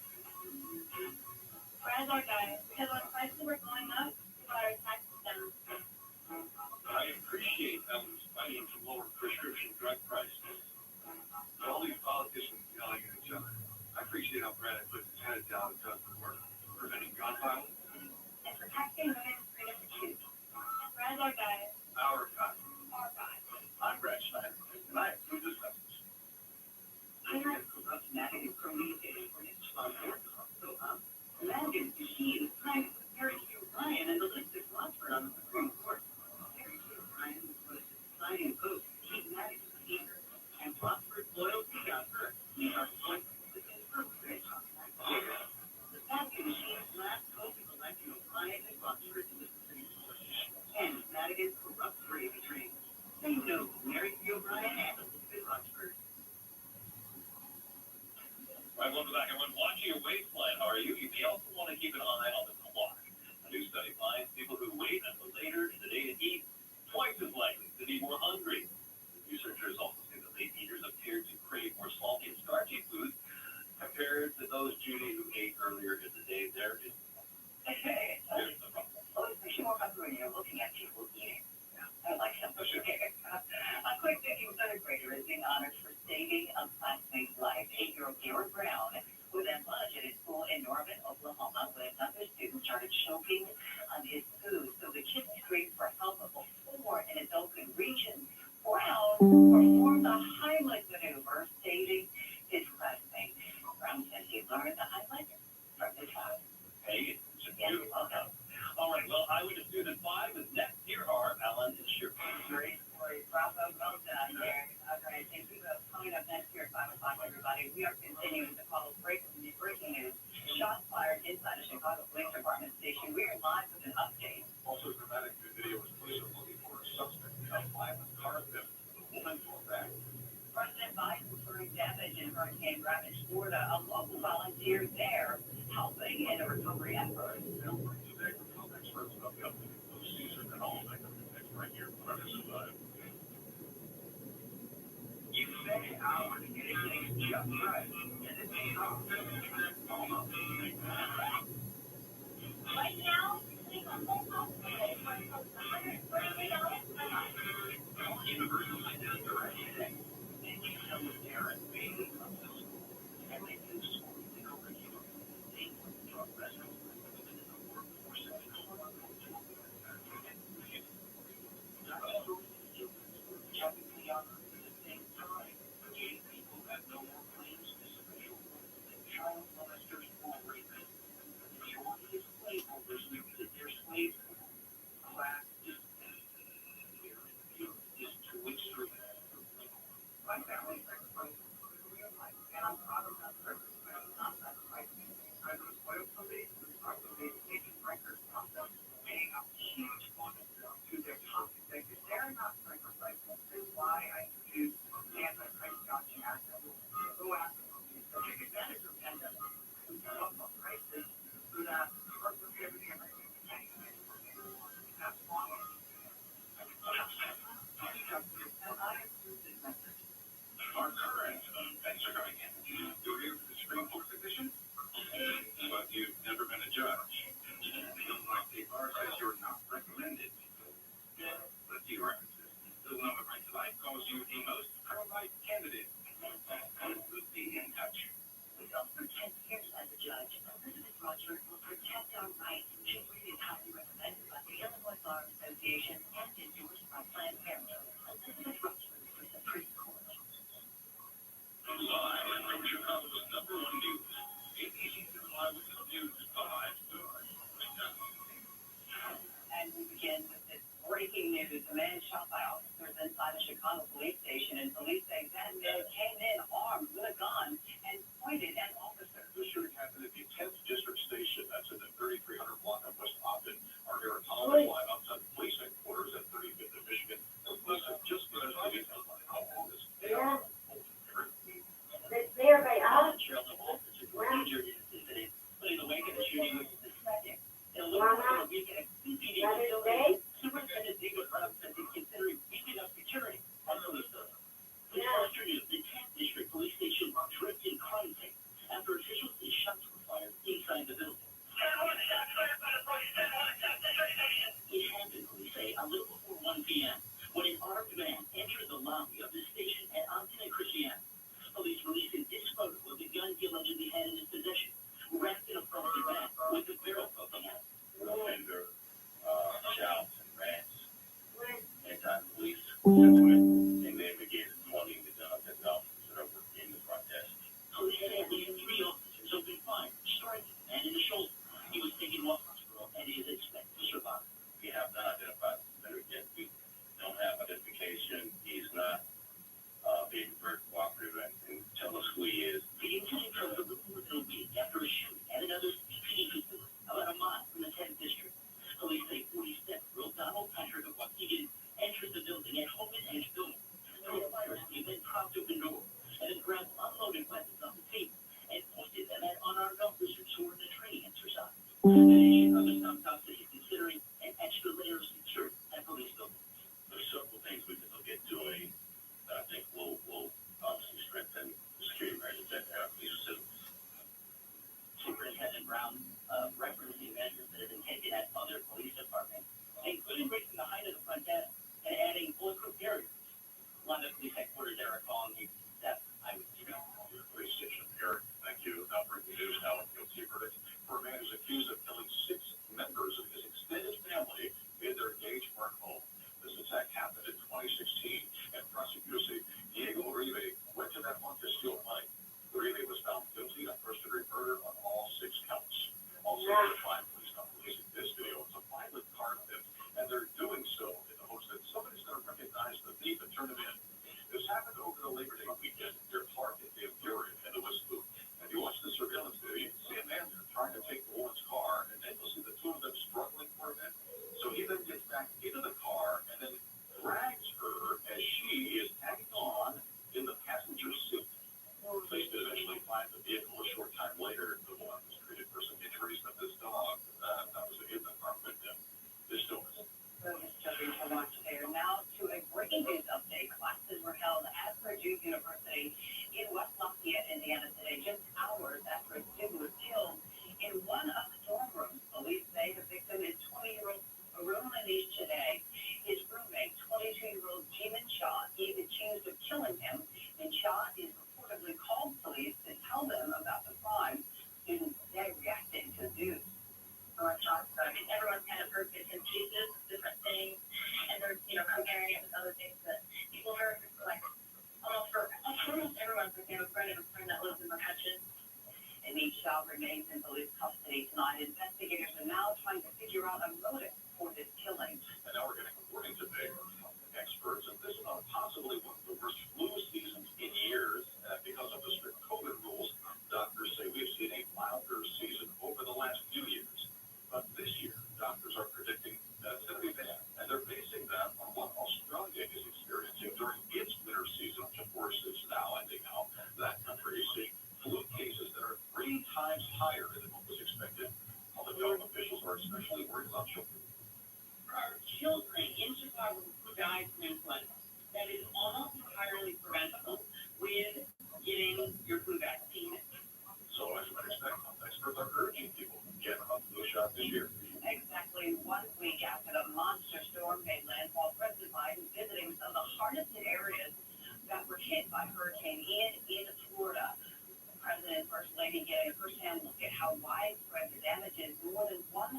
Where's our guy? Because when prices were going up, we got our taxes down. I appreciate how he's fighting to lower prescription drug prices. All these politicians yelling at each other. I appreciate how Brad puts his head down and does the work. Preventing gun violence. And protecting women's freedom to choose. Where's our guy? Our guy. Our guy. I'm Brad Schneider, and I approve this message. I heard about Madigan communicating for his sponsor. So, Madigan, she is trying to put Mary Sue Ryan and Elizabeth Watford on the Supreme Court. Mary Sue Ryan was a deciding vote to keep Madigan seat be more hungry. Researchers also say that late eaters appear to crave more salty and starchy foods compared to those, Judy, who ate earlier in the day. There is there's the problem. Well, it's actually more hungry when you're looking at people eating. I like him. A quick thinking third grader is being honored for saving a classmate's life. 8-year-old Garrett Brown was at lunch at his school in Norman, Oklahoma, when another student started choking on his food. So the kid screamed for help, but before an adult could reach him, Brown performed the Heimlich maneuver, saving his classmate. Brown says he learned the Heimlich from his father. Hey, it's a Yes, beautiful. welcome. All right, well, Eyewitness News at 5 is next. Here are Alan and Shirley. Great story. Bravo, well done, Derek. All right, thank you. Coming up next here at 5 o'clock, everybody, we are continuing to follow breaking news. Shots fired inside a Chicago Police Department station. We are live with an update. Also, dramatic new video was police are looking for a suspect in a violent car theft. The woman fought back. President Biden referring damage in hurricane-ravaged Florida. A local volunteer there helping in a recovery effort. They'll bring you back with health experts about the upcoming flu season and all that. Next right here, Pinas Time. You spend hours getting things just right, and it pays off. Almost. Right now, we have $133 a month. Universal Ideas Direct today. And you tell the parent baby comes to school. And they do school in the curriculum. They put drug rescue women in the workforce and the hard work to jumping the other at the same time. Gay people have no more claims to sexual work than child molesters or rapists. The majority of slaveholders knew that their slaves were class is too extreme. My family sacrificed real life, and I'm proud of that sacrifice, not sacrificing. I was loyal to me, properly making records process, paying out huge funds to their top executives. They're not sacrificing. This is why I use anti-price gouging act. Go after them. So take advantage of pandemic. We come up with prices so that partners get everything right. That's why. And I approve this message. Our current thanks for coming in. You're here for the Supreme Court petition, but you've never been a judge. Feels like the bar says you're not recommended. Let's see your references. The woman right tonight calls you the most pro-life candidate. We'll be in touch. We felt for 10 years as a judge. Elizabeth Rochford will protect our rights. She is highly recommended by the Illinois Bar Association and endorsed by Planned Parenthood. Elizabeth Rochford for the Supreme Court. Live from Chicago's #1 news, ABC2 Live with the News 5. And we begin with this breaking news. A man shot by officers inside a Chicago police station, and police say that man came in armed with a gun and pointed at officers. This shooting happened at the 10th District Station. That's in the 3300 block of West Ogden. Our Eric Holiday live outside the police headquarters at 35th and Michigan. Listen, just because the details on how long this Yeah. There they are. Trail of officers were injured in this incident, but in the wake of the shooting, which is the second in a little Mama, over a week at a CPD that is facility, they? Superintendent David Rudd says he's considering beefing up security at police buildings. Yeah. Yesterday, the 10th District Police Station tripped in crime scene after officials say shots were fired inside the building. It happened, police say, a little before 1 p.m. when an armed man entered the lobby of the station at Ogden and Christian. Police releasing this photo of the gun he allegedly had in his possession, wrapped in a plastic bag with the barrel poking out. offender shouts and rants, anti-police sentiment, and then began pointing the guns at the officers that were in the protest. Police say at least 3 officers opened fire, striking the man in the shoulder. He was taken to a hospital and is expected to survive. We have not identified the offender yet. We don't have identification. He's not being very cooperative and tell us who he is. The incident comes a little over a week after a shooting at another CPD facility about a mile from the 10th District. Police say 47-year-old Donald Patrick of Waukegan entered the building at Home and Edge building. Through a fire escape and propped open door, and then grabbed unloaded weapons off the table and pointed them at unarmed officers who were in the training exercise. The nation of the South South is considering an extra layer of security at police buildings. There's several things we can breaking news update. Classes were held at Purdue University in West Lafayette, Indiana today, just hours after a student was killed in one of the dorm rooms. Police say the victim is 20-year-old Arun Anish today. His roommate, 22-year-old Jimin Shaw, is accused of killing him, and Shaw is reportedly called police to tell them about the crime. Students today reacting to the news. Electronics, so I mean, everyone's kind of heard bits and pieces, different things, and they're, comparing it with other things that people heard, like, almost everyone's like, they have a friend that lives in McCutcheon, and each child remains in police custody tonight. Investigators are now trying to figure out a motive for this killing. And now we're getting reporting today from experts, and this is possibly one of the worst flu seasons in years because of the strict COVID rules. Doctors say we've seen a milder season over the last few years. But this year, doctors are predicting that it's going to be bad, and they're basing that on what Australia is experiencing during its winter season, which of course is now ending now. That country is seeing flu cases that are 3 times higher than what was expected. Public health officials are especially worried about children. Children in Chicago who died from influenza. That is almost entirely preventable with getting your flu vaccine. So as you might expect, experts are urging people to get a flu shot this year. Exactly 1 week after the monster storm made landfall, President Biden visiting some of the hardest hit areas that were hit by Hurricane Ian in Florida. The President and First Lady getting a first-hand look at how widespread the damage is. More than 100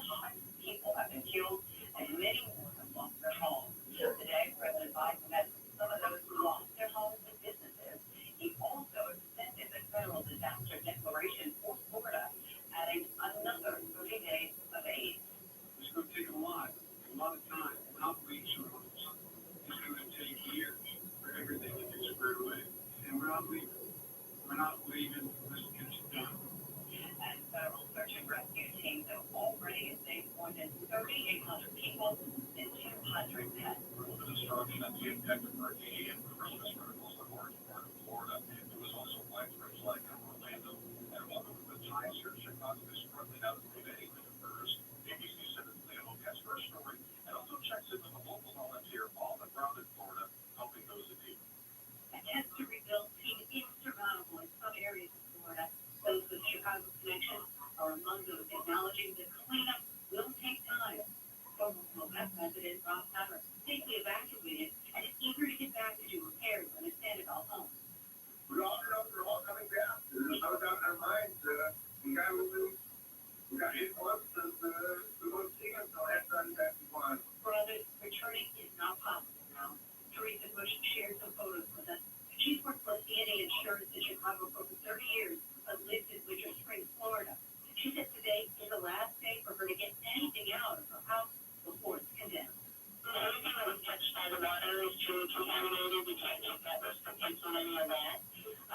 people have been killed, and many more have lost their homes. Today, President Biden met some of those who lost their homes and businesses. He also extended the federal disaster declaration for Florida, adding another 30 days of aid. It's going to take a lot of time, outreach rules. It's going to take years for everything to get squared away. And we're not leaving. We're not leaving. This gets done. And federal search and rescue teams have already saved more than 3,800 people and 200 pets. The destruction and the impact of Hurricane Ian Christmas miracles in large part of Florida. It was also widespread flooding in Orlando. And while the times here in Chicago is struggling out of many occurs, ABC 7's Leah Hope has her story and also checks in with the local volunteer on the ground in Florida, helping those in need. Attempts to rebuild seem insurmountable in some areas of Florida. Those with Chicago connections are among those acknowledging the cleanup will take time. Former Quebec resident Rob Hammer safely evacuated and is eager to get back to do repairs on his Sandoval home. We're all coming down. There's no doubt in our minds. We got hit once, and we won't see him until after I'm back to one. For others, returning is not possible now. Teresa Bush shared some photos with us. She's worked for CNA Insurance in Chicago for over 30 years, but lives in Winter Springs, Florida. She said today is the last day for her to get anything out of her house before it's condemned. Everything that was touched by the water is truly contaminated. We can't take that risk of taking any of that. So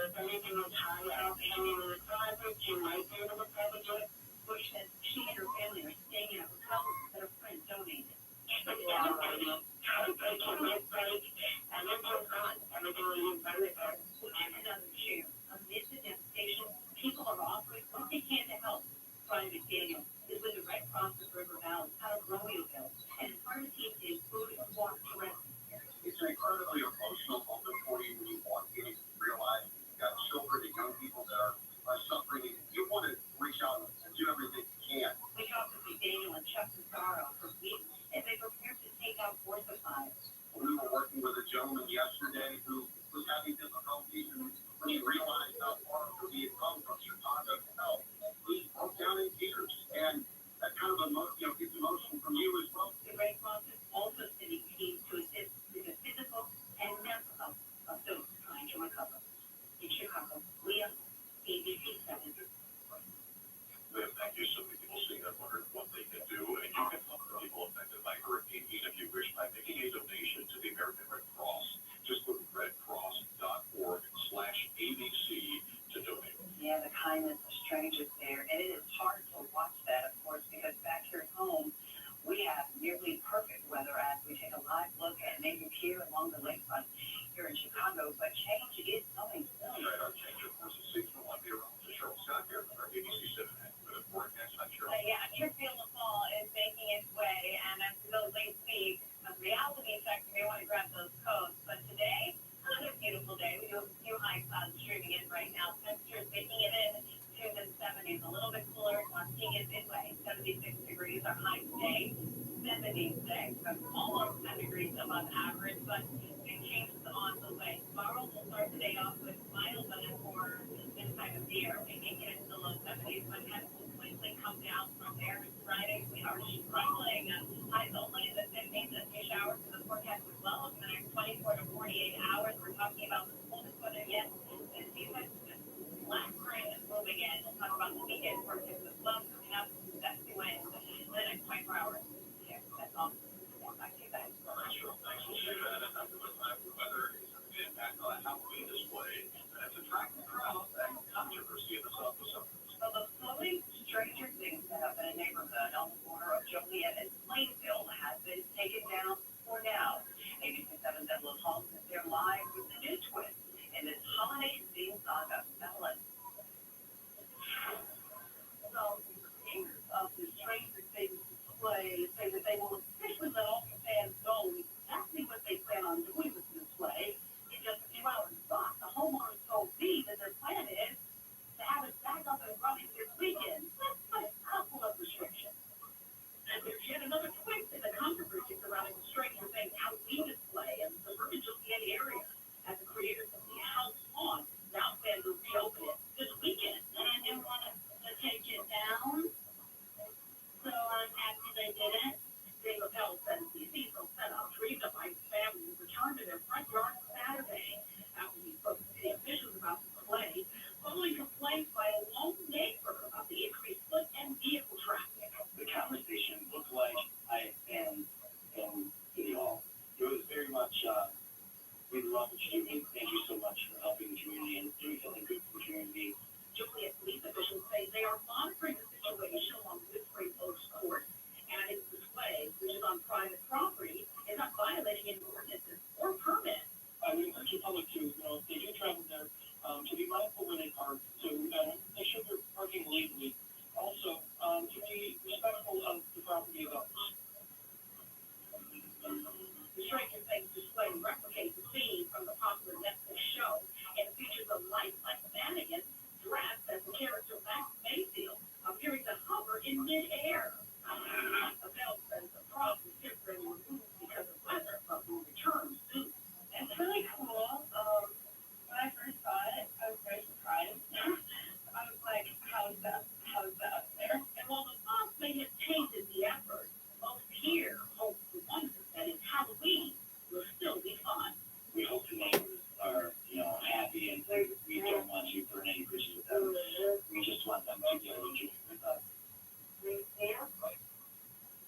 if anything is high up hanging in the closet, you might be able to salvage it. Bush says she and her family are staying in a hotel that a friend donated. It's devastating. They can get break, and then it's gone. Everything we use by the time. And another share. Amid the devastation, people are offering what they can to help. Brian McDaniel is with the Red Cross of River Valley out of Romeoville, and is part of the team in food and water to rescue. It's an incredibly emotional moment for you when you walk in and realize you've got children and young people that are suffering, and you want to reach out and do everything you can. We talked with McDaniel and Chuck Cesaro for weeks as they prepare to take out war supplies. We were working with a gentleman yesterday who was having difficulties, and when he realized how far he had come from Chicago to help, he broke down in tears. And that kind of gets emotion from you as well. The Red Cross is also sending teams to assist with the physical and mental health of those trying to recover. In Chicago, Leah, ABC 7. Thank you. So many people seeing that wondering what they can do, and you can help the people affected by Hurricane Ian if you wish by making a donation to the American Red Cross. Just go to redcross.org/ABC to donate. Yeah, the kindness of strangers there, and it is hard to watch that, of course, because back here at home, we have nearly perfect weather as we take a live look at neighbors here along the lakefront here in Chicago, but change is coming soon. Right, our change, of course, is seasonal. I'm here to Cheryl Scott here from our ABC 7 forecast. I'm Cheryl. Yeah, your feel the fall is making its way, and as we go late week, a reality check, you may want to grab above average, but it changes on the way. Tomorrow we'll start the day off with mild weather for this time of year. We may get into the low 70s, but then will quickly come down from there. Friday we are struggling. Highs only in the 50s and few showers in the forecast as well. For the next 24 to 48 hours, we're talking about the coldest weather yet. And see what black rain is moving in. We'll talk about the weekend forecast as well. Coming up, that's the way in the next 24 hours. Yeah, that's all. Back to you guys. Sure, thanks. We'll see that. And after the time, the weather is going to impact on a Halloween display. And it's attracting crowds and controversy in the South Pacific. So the floating Stranger Things set up in a neighborhood on the border of Joliet and Plainfield has been taken down for now. ABC7's Evelyn Holmes is there live with the new twist in this holiday theme saga. Evelyn. So the creators of the Stranger Things display say that they will officially let all the fans know exactly what they plan on doing with the display in just a few hours. But the homeowners told me that their plan is to have it back up and running this weekend, with a couple of restrictions. And there's yet another twist in the controversy surrounding the Stranger Things Halloween display in the suburban Joliet area, as the creators of the House on now plan to reopen it this weekend. And they want to take it down, so I'm happy they did it. Dave Appel says the seasonal setup dreamed up by his family will return to their front yard Saturday after he spoke to city officials about the delay, following complaints by a lone neighbor about the increased foot and vehicle traffic. The conversation looked like and you know, it was very much, we love what you're doing. Thank you so much for helping the community and doing something good for the community. Joliet police officials say they are monitoring the situation along Whispering Oaks Court, and its display, which is on private property, is not violating any ordinances or permits. We encourage the public to, you know, if they do travel there, to be mindful where they park, to make sure they're parking legally. Also, to be respectful of the property of others. The Stranger Things display replicates the scene from the popular Netflix show and features a lifelike mannequin dressed as the character Max Mayfield, appearing to hover in midair. Abel says the prop is different and removed because of weather, but will return soon. It's really cool. When I first saw it, I was very surprised. I was like, how's that? How's that there? And while the boss may have tainted the effort, most here hope the ones that is Halloween will still be fun. We hope the neighbors are, you know, happy and we don't want to burn any bridges with them. We just want them to be able to enjoy with us.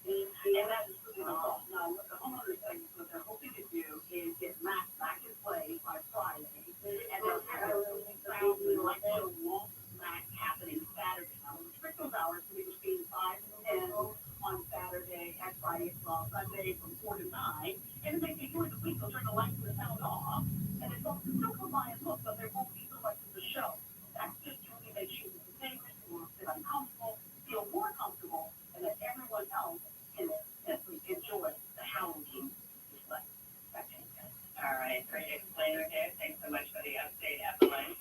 And that is really all. Now, what the homeowners say is what they're hoping to do is get Max back in play by Friday. And they'll have a like a walk Max happening Saturday. Now, we'll restrict those hours to be between 5 and 10 on Saturday and Friday as well. Sunday from 4 to 9. And then they during the week, they'll turn the lights and the sound off. And then folks can still come by and look, but there won't be so much of the show. That's just to really make sure that the neighbors who will feel uncomfortable feel more comfortable, and that everyone else can simply enjoy the Halloween display. Back to you guys. All right, great explainer there. Thanks so much for the update, Evelyn.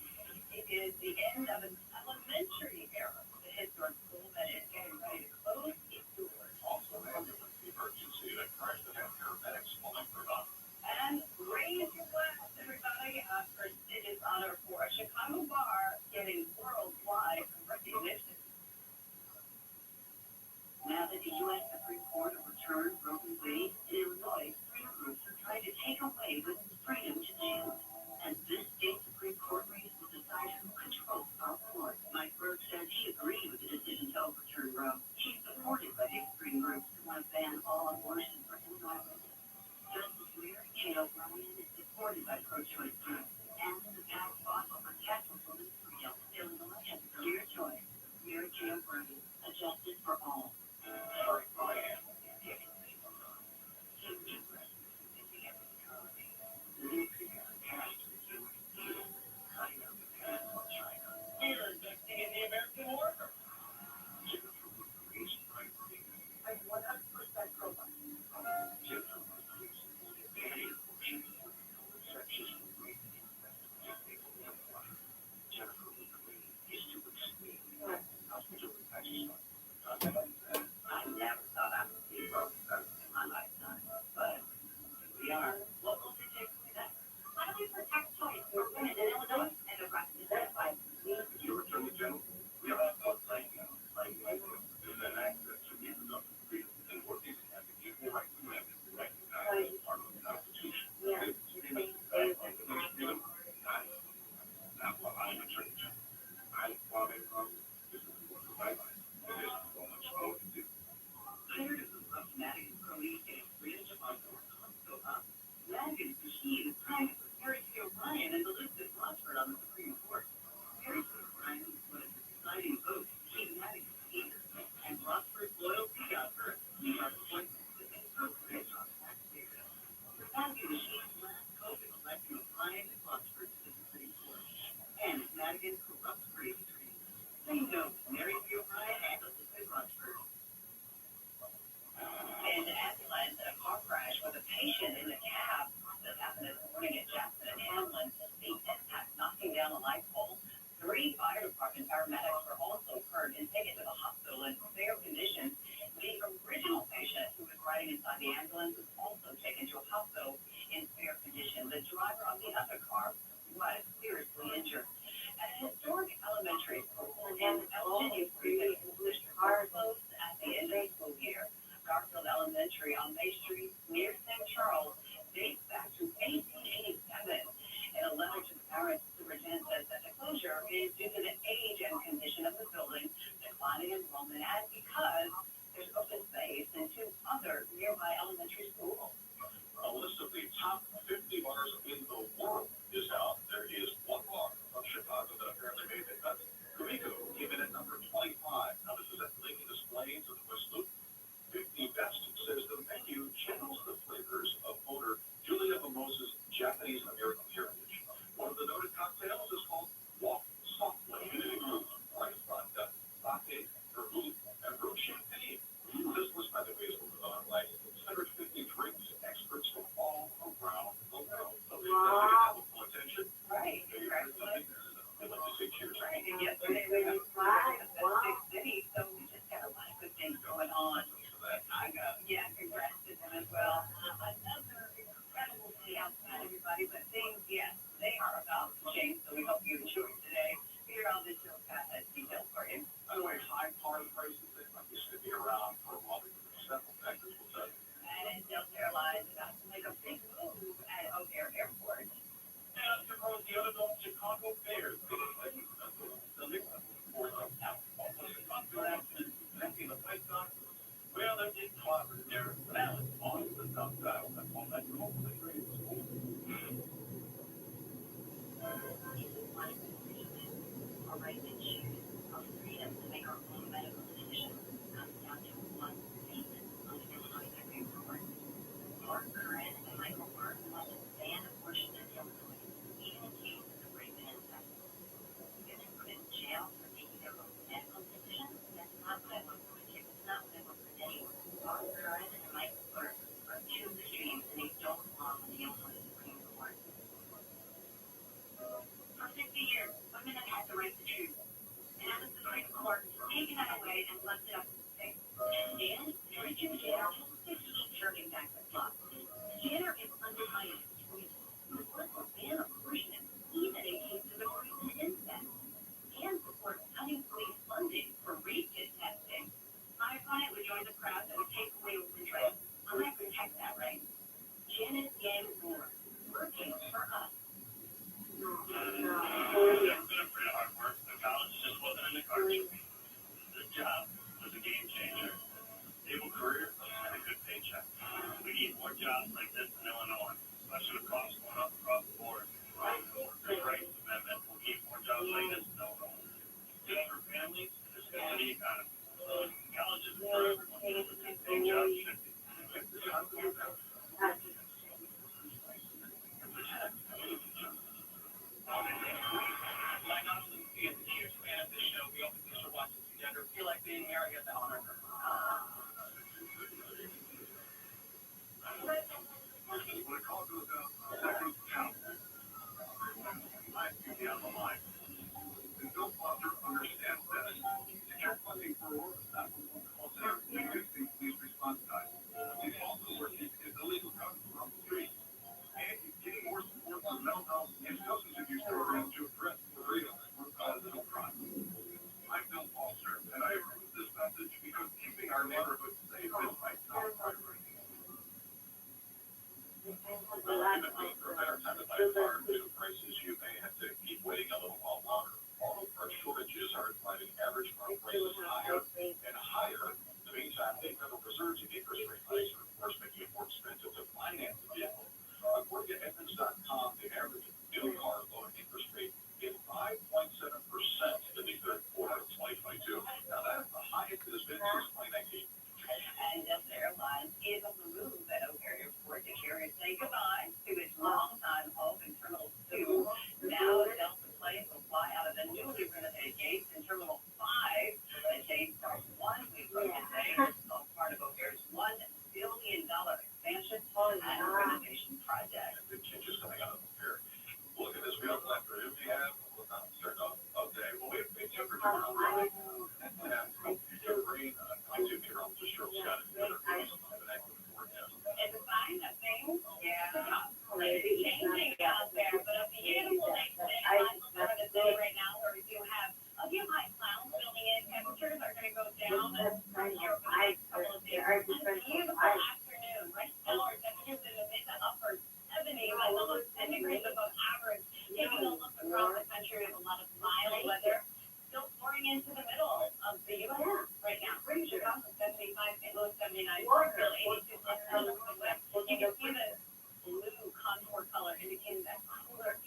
It is the end of an elementary era. The historic school that is getting ready to close its doors. Also, the emergency that cars that have paramedics pulling for them. And raise your glass, everybody, for prestigious honor for a Chicago bar getting worldwide recognition. Now that the U.S. Supreme Court overturned Roe v. Wade, in Illinois, freedom groups are trying to take away women's freedom to choose. And this state Supreme Court race will decide who controls our court. Mike Burke says he agreed with the decision to overturn Roe. He's supported by the extreme groups who want to ban all abortion for Illinois women. Justice Mary Kay O'Brien is supported by pro-choice groups. And the past fought to protect women's freedom. Illinois has a clear choice. Mary Kay O'Brien, a justice for all. light pole. 3 fire department paramedics were also hurt and taken to the hospital in fair condition. The original patient who was riding inside the ambulance was also taken to a hospital in fair condition. The driver of the other car was seriously injured. At a historic elementary school in Virginia, are closed at the end of the school year. Garfield Elementary on May Street near St. Charles dates back to 1887. In a letter to the parents, the superintendent says that the closure is due to the age and condition of the building, declining enrollment, and because there's open space in 2 other nearby elementary schools. A list of the top 50 bars in the world is out. There is one bar from Chicago that apparently made the cut. Kumiko came in at number 25. Now, this is at Lincoln Displays in the West Loop. 50 Best says the menu channels the flavors of owner Julia Mimosas' Japanese American heritage. One of the noted cocktails is called Walk Softly, and it includes rice vodka, sake, vermouth, and brewed champagne. This list, by the way, is like 150 drinks experts from all around the world. So they have full attention. Right. I'd like to say cheers. Right. And yesterday we were in Big City, so we just got a lot of good things going on. Yeah, congrats to them as well. Another incredible day outside, everybody, but things, yes, they are about to change, so we hope you enjoy today. Here on this show, Scott has details for you. By the way, high par prices, they might be sticking around for a while because of several factors will tell you. And Delta Airlines about to make a big move at O'Hare Airport. And to close the other North Chicago Bears, the Knicks have forced them out. Also, Chicago accident, connecting the White Sox. Well, they're getting clobbered there. But that was on the top dial. That's all that goal. They trade the school. Our right to choose our freedom to make our own medical decisions comes down to one statement on the Illinois Supreme Court. Mark Curran and Michael Mark must ban abortion in Illinois, even in cases of rape and incest. If they're put in jail for making their own medical decisions, that's not what I want for my kids. It's not what I want for anyone. Mark Curran and Michael Mark are 2 extremes, and they don't belong in the Illinois Supreme Court. For 50 years, women have had the right to choose. And as the Supreme Court taken that away and left it up to the states. And Richard Jenner just 15 turning back the clock. Jenner is undermining choice. He was going to ban abortion even in cases of rape and incest. And support cutting police funding for rape kit testing. My opponent would join the crowd that would take away women's rights. I'm going to protect that right. Janet Yang Moore, working for us. It's been a pretty hard work. The college just wasn't in the cards. This job was a game changer. Stable career and a good paycheck. We need more jobs like this in Illinois, especially with costs going up across the board. The rights amendment will keep more jobs like this in Illinois. Good for families, it's good for the economy. College isn't for everyone. Paying jobs should be. Like not only be a huge fan of this show, we also get to watch it together. Feel like being here, I get the honor. When a call goes out, seconds count. Life can be on the line. And Bill Foster understands that. Secure funding for Aurora's 911 call center, reducing police response time. He's also working his illegal drugs off the streets. And he's getting more support from mental health and substance abuse programs to address the rate of crime. I'm Bill Foster, and I approve this message because keeping our neighborhoods safe is my top priority. For a better time to buy a car due to prices, you may have to keep waiting a little while longer. Auto parts shortages are driving average car prices higher and higher. In the meantime, the Federal Reserve's interest rate hikes are, of course, making it more expensive to finance a vehicle. According to Evans.com, the average new car loan interest rate is 5.7% in the third quarter of 2022. Now, that's the highest it has been since 2019. And Delta Airlines is on the move at O'Hare Airport to carry say goodbye to its longtime home in Terminal 2. Now, Delta planes will fly out of the newly renovated gates in Terminal 5. The change starts 1 week from today. This is all part of O'Hare's $1 billion expansion and renovation project. Big changes coming out of O'Hare. Look at this beautiful afternoon we have.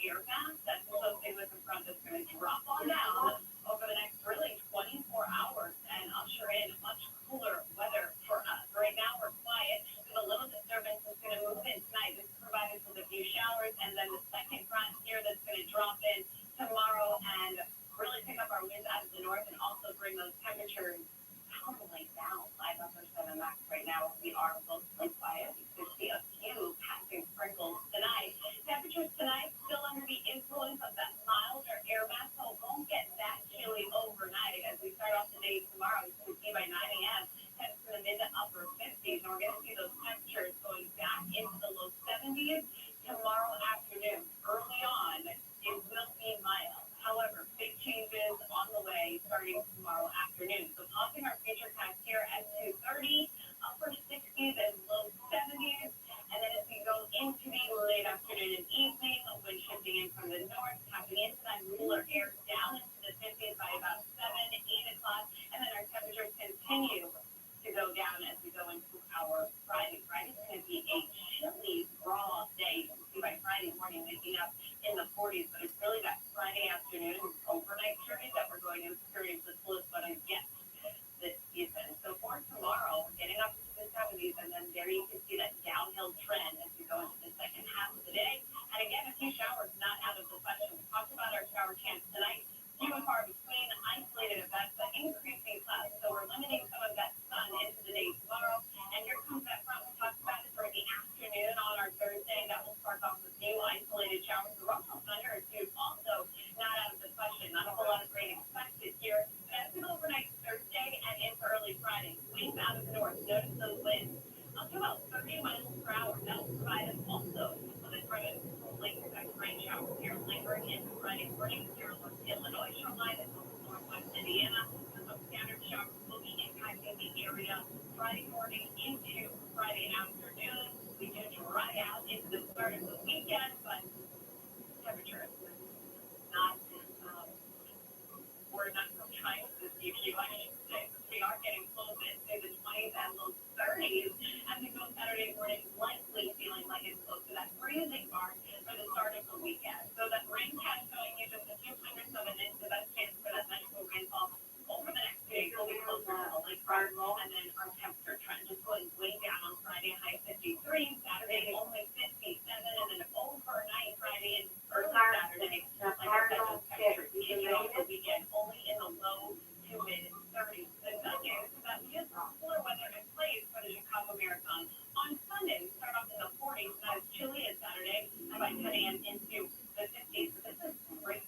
air mass that's associated with the front that's going to drop on down over the next really 24 hours and usher in much cooler weather for us. Right now we're quiet. There's a little disturbance that's going to move in tonight. This provides us with a few showers, and then the second front here that's going to drop in tomorrow and really pick up our winds out of the north and also bring those temperatures tumbling down 5 upper 7 max right now. We are mostly quiet. We could see a few passing sprinkles tonight. Temperatures tonight still under the influence of that milder air mass, so it won't get that chilly overnight. As we start off the day tomorrow, as you can see by 9 a.m., heads to the mid to upper 50s, and we're going to see those temperatures going back into the low 70s tomorrow afternoon. Early on, it will be mild. However, big changes on the way starting tomorrow afternoon. So popping our future cast here at 2:30, upper 60s and low 70s. And then as we go into the late afternoon and evening, wind shifting in from the north, tapping into that cooler air down into the 50s by about 7, 8 o'clock. And then our temperatures continue to go down as we go into our Friday. Friday's going to be a chilly, raw day. You can see by Friday morning waking up in the 40s, but it's really that Friday afternoon overnight journey that we're going to experience the coolest weather yet this season. So for tomorrow, we're getting up into the 70s, and then there you can see that downhill trend as we go into the second half of the day. And again, a few showers not out of the question. We talked about our shower chance tonight. Few and far between, isolated events, but increasing clouds. So we're limiting some of that sun into the day tomorrow. And here comes that front. We talked about it during the afternoon on our Thursday. That will spark off a few isolated showers. We're also thunder or two, also not out of the question. Not a whole lot of rain expected here. But as we go overnight Thursday and into early Friday, winds out of the north. Notice those winds up to about 30 miles per hour. That will provide us also with a threat of late rain showers here lingering into Friday morning here along the Illinois shoreline and northwest Indiana. Some standard showers will be impacting the area Friday morning into Friday afternoon. We do dry out into the start of the weekend, but temperature is not, we're not so trying to see if I should say, but we are getting close into the 20s and low 30s as we go Saturday morning, likely feeling like it's close to that freezing mark for the start of the weekend. So that rain catch showing you just a few hundredths of an inch, the best chance for that magical rainfall over the next 2 days will be closer to the lake cardinal, and then our temperature trend just going way down on Friday, high 53, Saturday only 57, and then overnight Friday and early Saturday, like I said, those temperatures continue off the weekend only in the low to mid 30s. The good news is that we have cooler weather in place for the Chicago Marathon. On Sunday, we start off in the 40s, not as chilly as Saturday, and by 10 a.m. into the 50s. So this is great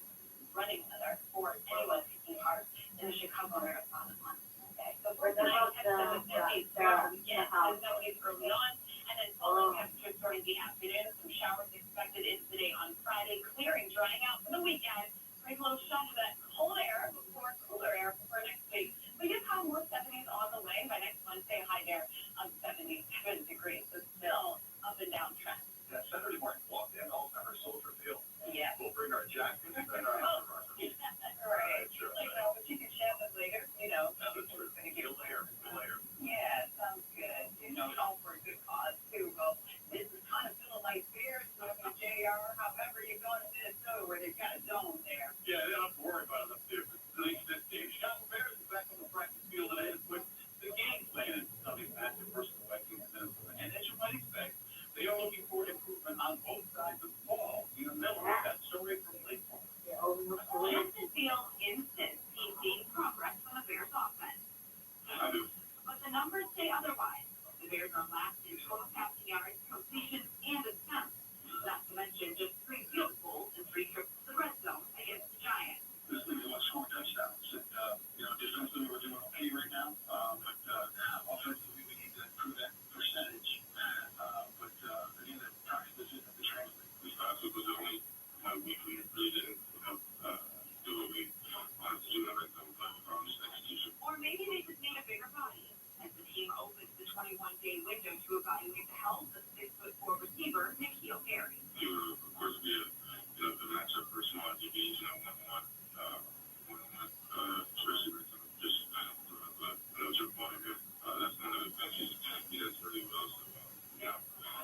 running weather for anyone taking part in the Chicago Marathon on Sunday. So for tonight, temperatures in the 50s throughout the weekend, visibility early on, and then falling temperatures during the afternoon. Some showers expected into the day on Friday, clearing, drying out for the weekend. Bring a little shot of that cold air before cooler air for next week. We just have more 70s on the way. By next Wednesday, high there of 77 degrees. So still up and down trend. Yeah, Saturday morning walk in Alzheimer's Soldier Field. Yeah. We'll bring our jackets and our Right. Sure. But you can share them later, That's true. going to get Layer. Yeah, sounds good. All for a good cause, too. Well, this is kind of feeling like beers, JR. However, you're going to Minnesota where they've got a dome there. Yeah, they don't have to worry about it up there. At least this team. Chicago Bears is back on the practice field today with the game plan. Something massive versus the Vikings in Minnesota. And as you might expect, they are looking for improvement on both sides of the ball. You know, that story from Lakeport. Justin Fields instant team seeing progress from the Bears offense. I do. But the numbers say otherwise. The Bears are last in total passing yards, completions, and attempts. Not to mention just 3 field goals and 3 trips to the red zone against the Giants. This league wants to score touchdowns. And, defensively, we're doing okay right now. But offensively, we need to improve that percentage. Again, the practice isn't the translate. This last week was the only week we really didn't, do what we wanted to do. And then we played from this execution. Or maybe they just need a bigger body as the team opens the 21-day window to evaluate the health of 6'4" receiver N'Keal Harry. Of course, we have, the matchup for small DBs, one-on-one, especially with some just, no trip ball here. That's one of the things he does really well. So,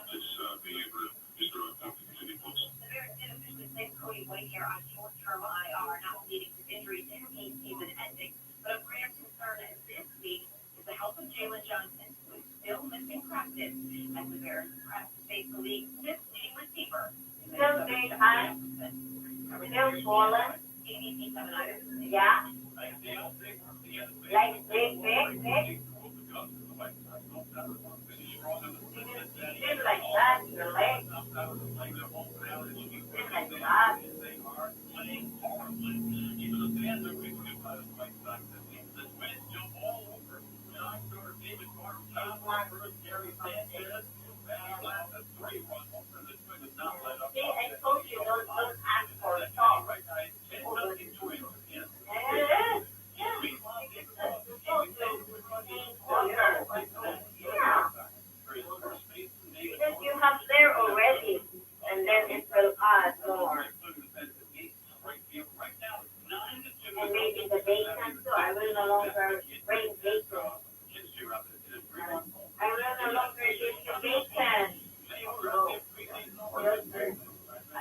just being able to just throw a pumpkin to the post. The Bears did officially place Cody care on short-term IR, not leading to injuries and a season ending. But of greater concern this week is the health of Jalen Johnson, who is still missing practice as the Bears prep to face the league's fifth leading receiver. Still big eye, still swollen. ABC 7 items. Yeah. Like big. It's like that, your leg. It's like that. See, I told you don't ask for a talk. Yeah. Because you have there already, and then it will add more. And maybe the bacon too. I will no longer bring bacon. I will no longer give you bacon. No.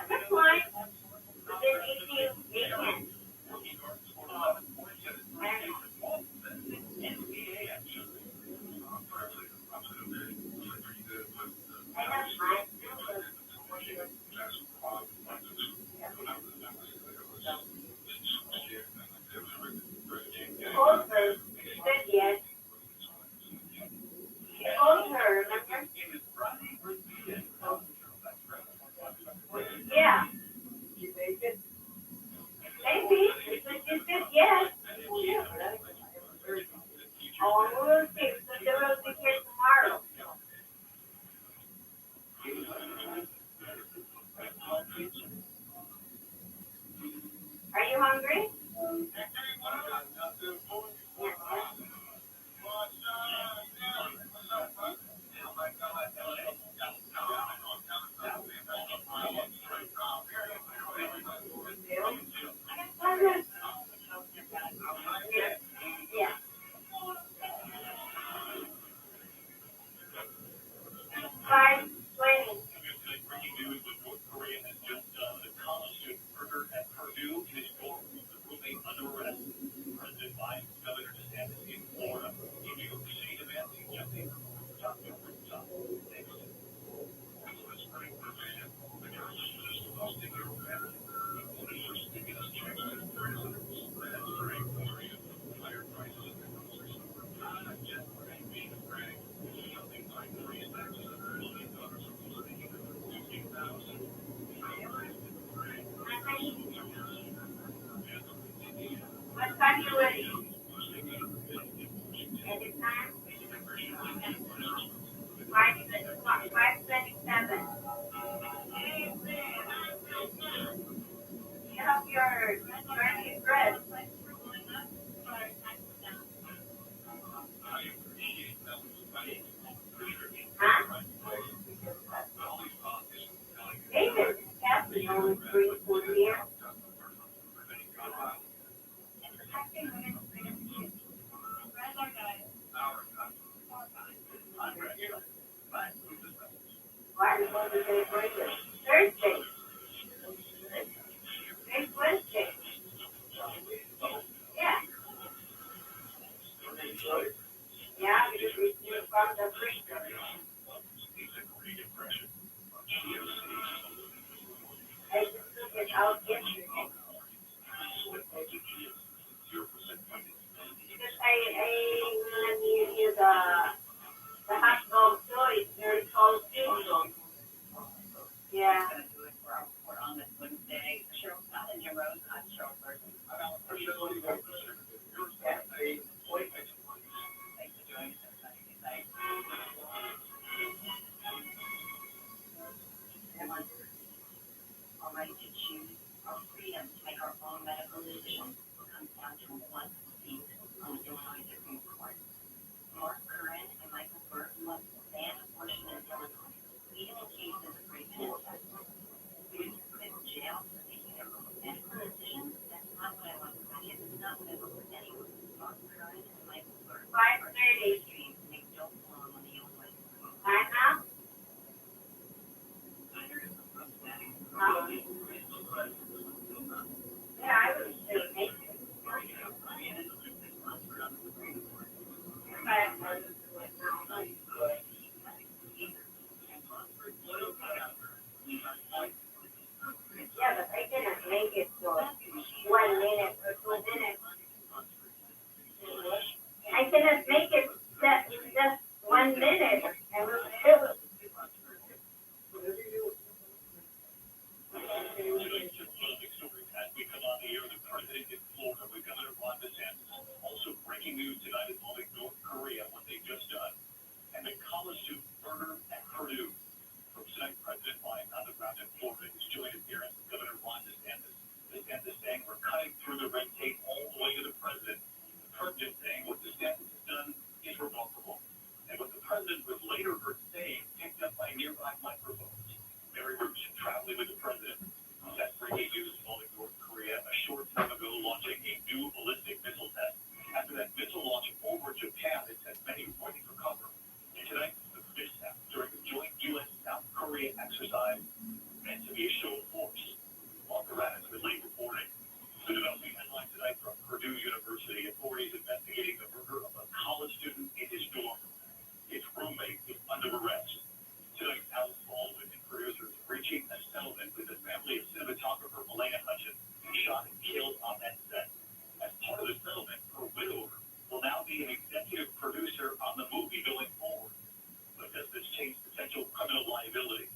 That's fine. But then if you bacon. I don't mind. Called her. She said yes. She called her, remember? Yeah. Maybe. But she said yes. Oh, we'll see. So they will be here tomorrow. Are you hungry? Yeah. 5:20. What time you ready? Anytime? 5:27. You have your Chinese bread. Huh? David, Captain only 3 4 years. Why are you going to say Thursday? Next Wednesday. Yeah. Yeah, because we from the freezer. I just took it out yesterday. Because I want to give you the hot dog too. It's very cold too. Yeah. We're on this Wednesday. Cheryl Scott and Jim Rose. I'm Cheryl Burton. Thanks for joining us tonight. Everyone's already to choose our freedom to make our own medical decisions comes down to one seat on the Illinois Supreme Court. Mark Curran and Michael Burton must ban abortion in Illinois, even in cases of rape and incest. We would put in jail for making their own medical decisions. That's not what I want for my kids. It's not what I want for anyone. Mark Curran and Michael Burton 5:30. streams they don't belong on the Illinois Supreme Court. Time now? Huh? it for 1 minute or 2 minutes. I cannot make it just 1 minute. I will still. Tonight's big story as we come on the air, the president in Florida with Governor Ron DeSantis. Also breaking news tonight involving North Korea, what they've just done. And the college student murder at Purdue. From tonight, President Biden on the ground in Florida, his joint appearance with Governor Ron DeSantis. DeSantis saying we're cutting through the red tape all the way to the president. The president saying what DeSantis has done is remarkable. And what the president was later heard saying picked up by nearby microphones. Mary Bruce traveling with the president. That's breaking news involving North Korea a short time ago launching a new ballistic missile test. After that missile launch over Japan, it said many waiting for cover. And tonight, the mishap during the joint U.S.-South Korea exercise meant to be a show of force. Walker Adams with late reporting. The developing headline tonight from Purdue University. Authorities investigating the murder of a college student in his dorm. His roommate is under arrest. Tonight, Alice Baldwin and producers reaching a settlement with the family of cinematographer Melania Hutchins, shot and killed on that set. As part of the settlement, her widower will now be an executive producer on the movie going forward. But does this change potential criminal liability?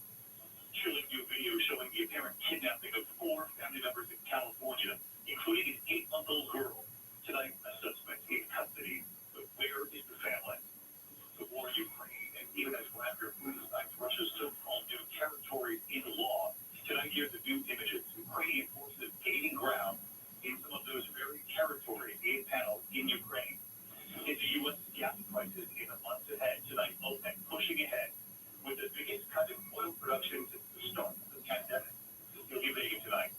Chilling new video showing the apparent kidnapping of 4 family members in California, including an 8-month-old girl. Tonight, a suspect in custody, but where is the family? The war in Ukraine, and even as Vladimir Putin cites Russia's so-called new territories in law. Tonight, here's the new images. Ukrainian forces gaining ground in some of those very territories in panel in Ukraine. Into U.S. gas prices in the months ahead. Tonight, OPEC pushing ahead with the biggest cut in oil production since the start of the pandemic. You'll be making tonight.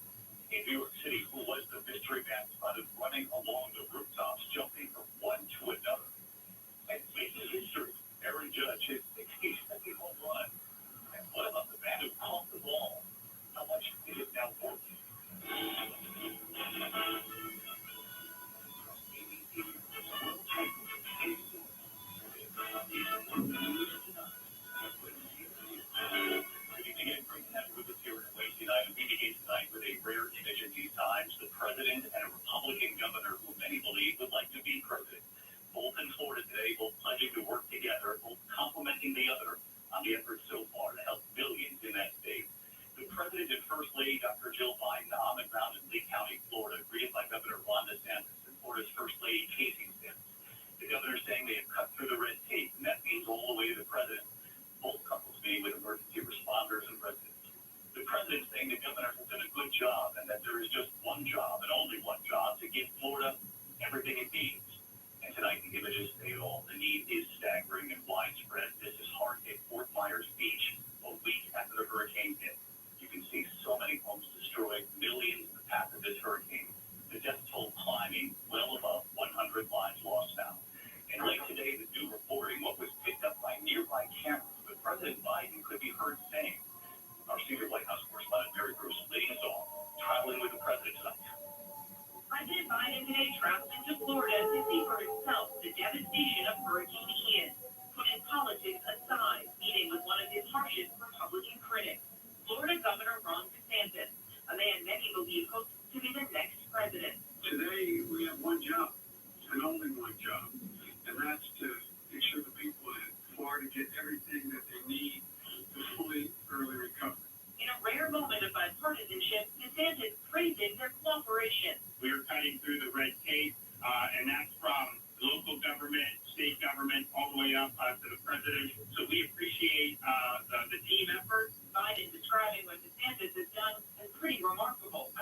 In New York City, who was the mystery man spotted running along the rooftops, jumping from one to another. And making history, Aaron Judge, his 62nd home run. And what about the man who caught the ball? How much is it now worth? Tonight with a rare image in these times, the president and a Republican governor who many believe would like to be president. Both in Florida today, both pledging to work together, both complimenting the other on the efforts so far to help millions in that state. The president and First Lady, Dr. Jill Biden, on the ground in Lee County, Florida, greeted by Governor Ron DeSantis and Florida's First Lady, Casey Stims. The governor saying they have cut through the red tape, and that means all the way to the president. Both couples meeting with emergency responders and residents. The president saying the governor has done a good job and that there is just one job and only one job to give Florida everything it needs. And tonight the images say it all. The need is staggering and widespread. This is hard-hit Fort Myers Beach a week after the hurricane hit. You can see so many homes destroyed, millions in the path of this hurricane. The death toll climbing well above 100 lives lost now. And late today, the new reporting, what was picked up by nearby cameras, but President Biden could be heard saying, our senior White House correspondent Mary Bruce leading us all, traveling with the president tonight. President Biden today traveled into Florida to see for himself the devastation of Hurricane Ian. Putting politics aside, meeting with one of his harshest Republican critics, Florida Governor Ron DeSantis, a man many believe hopes to be the next president. Today, we have one job, and only one job, and that's to make sure the people in Florida get everything that they need to fully early recover. In a rare moment of bipartisanship, DeSantis praising their cooperation. We are cutting through the red tape, and that's from local government, state government, all the way up to the president. So we appreciate the team effort. Biden describing what DeSantis has done as pretty remarkable.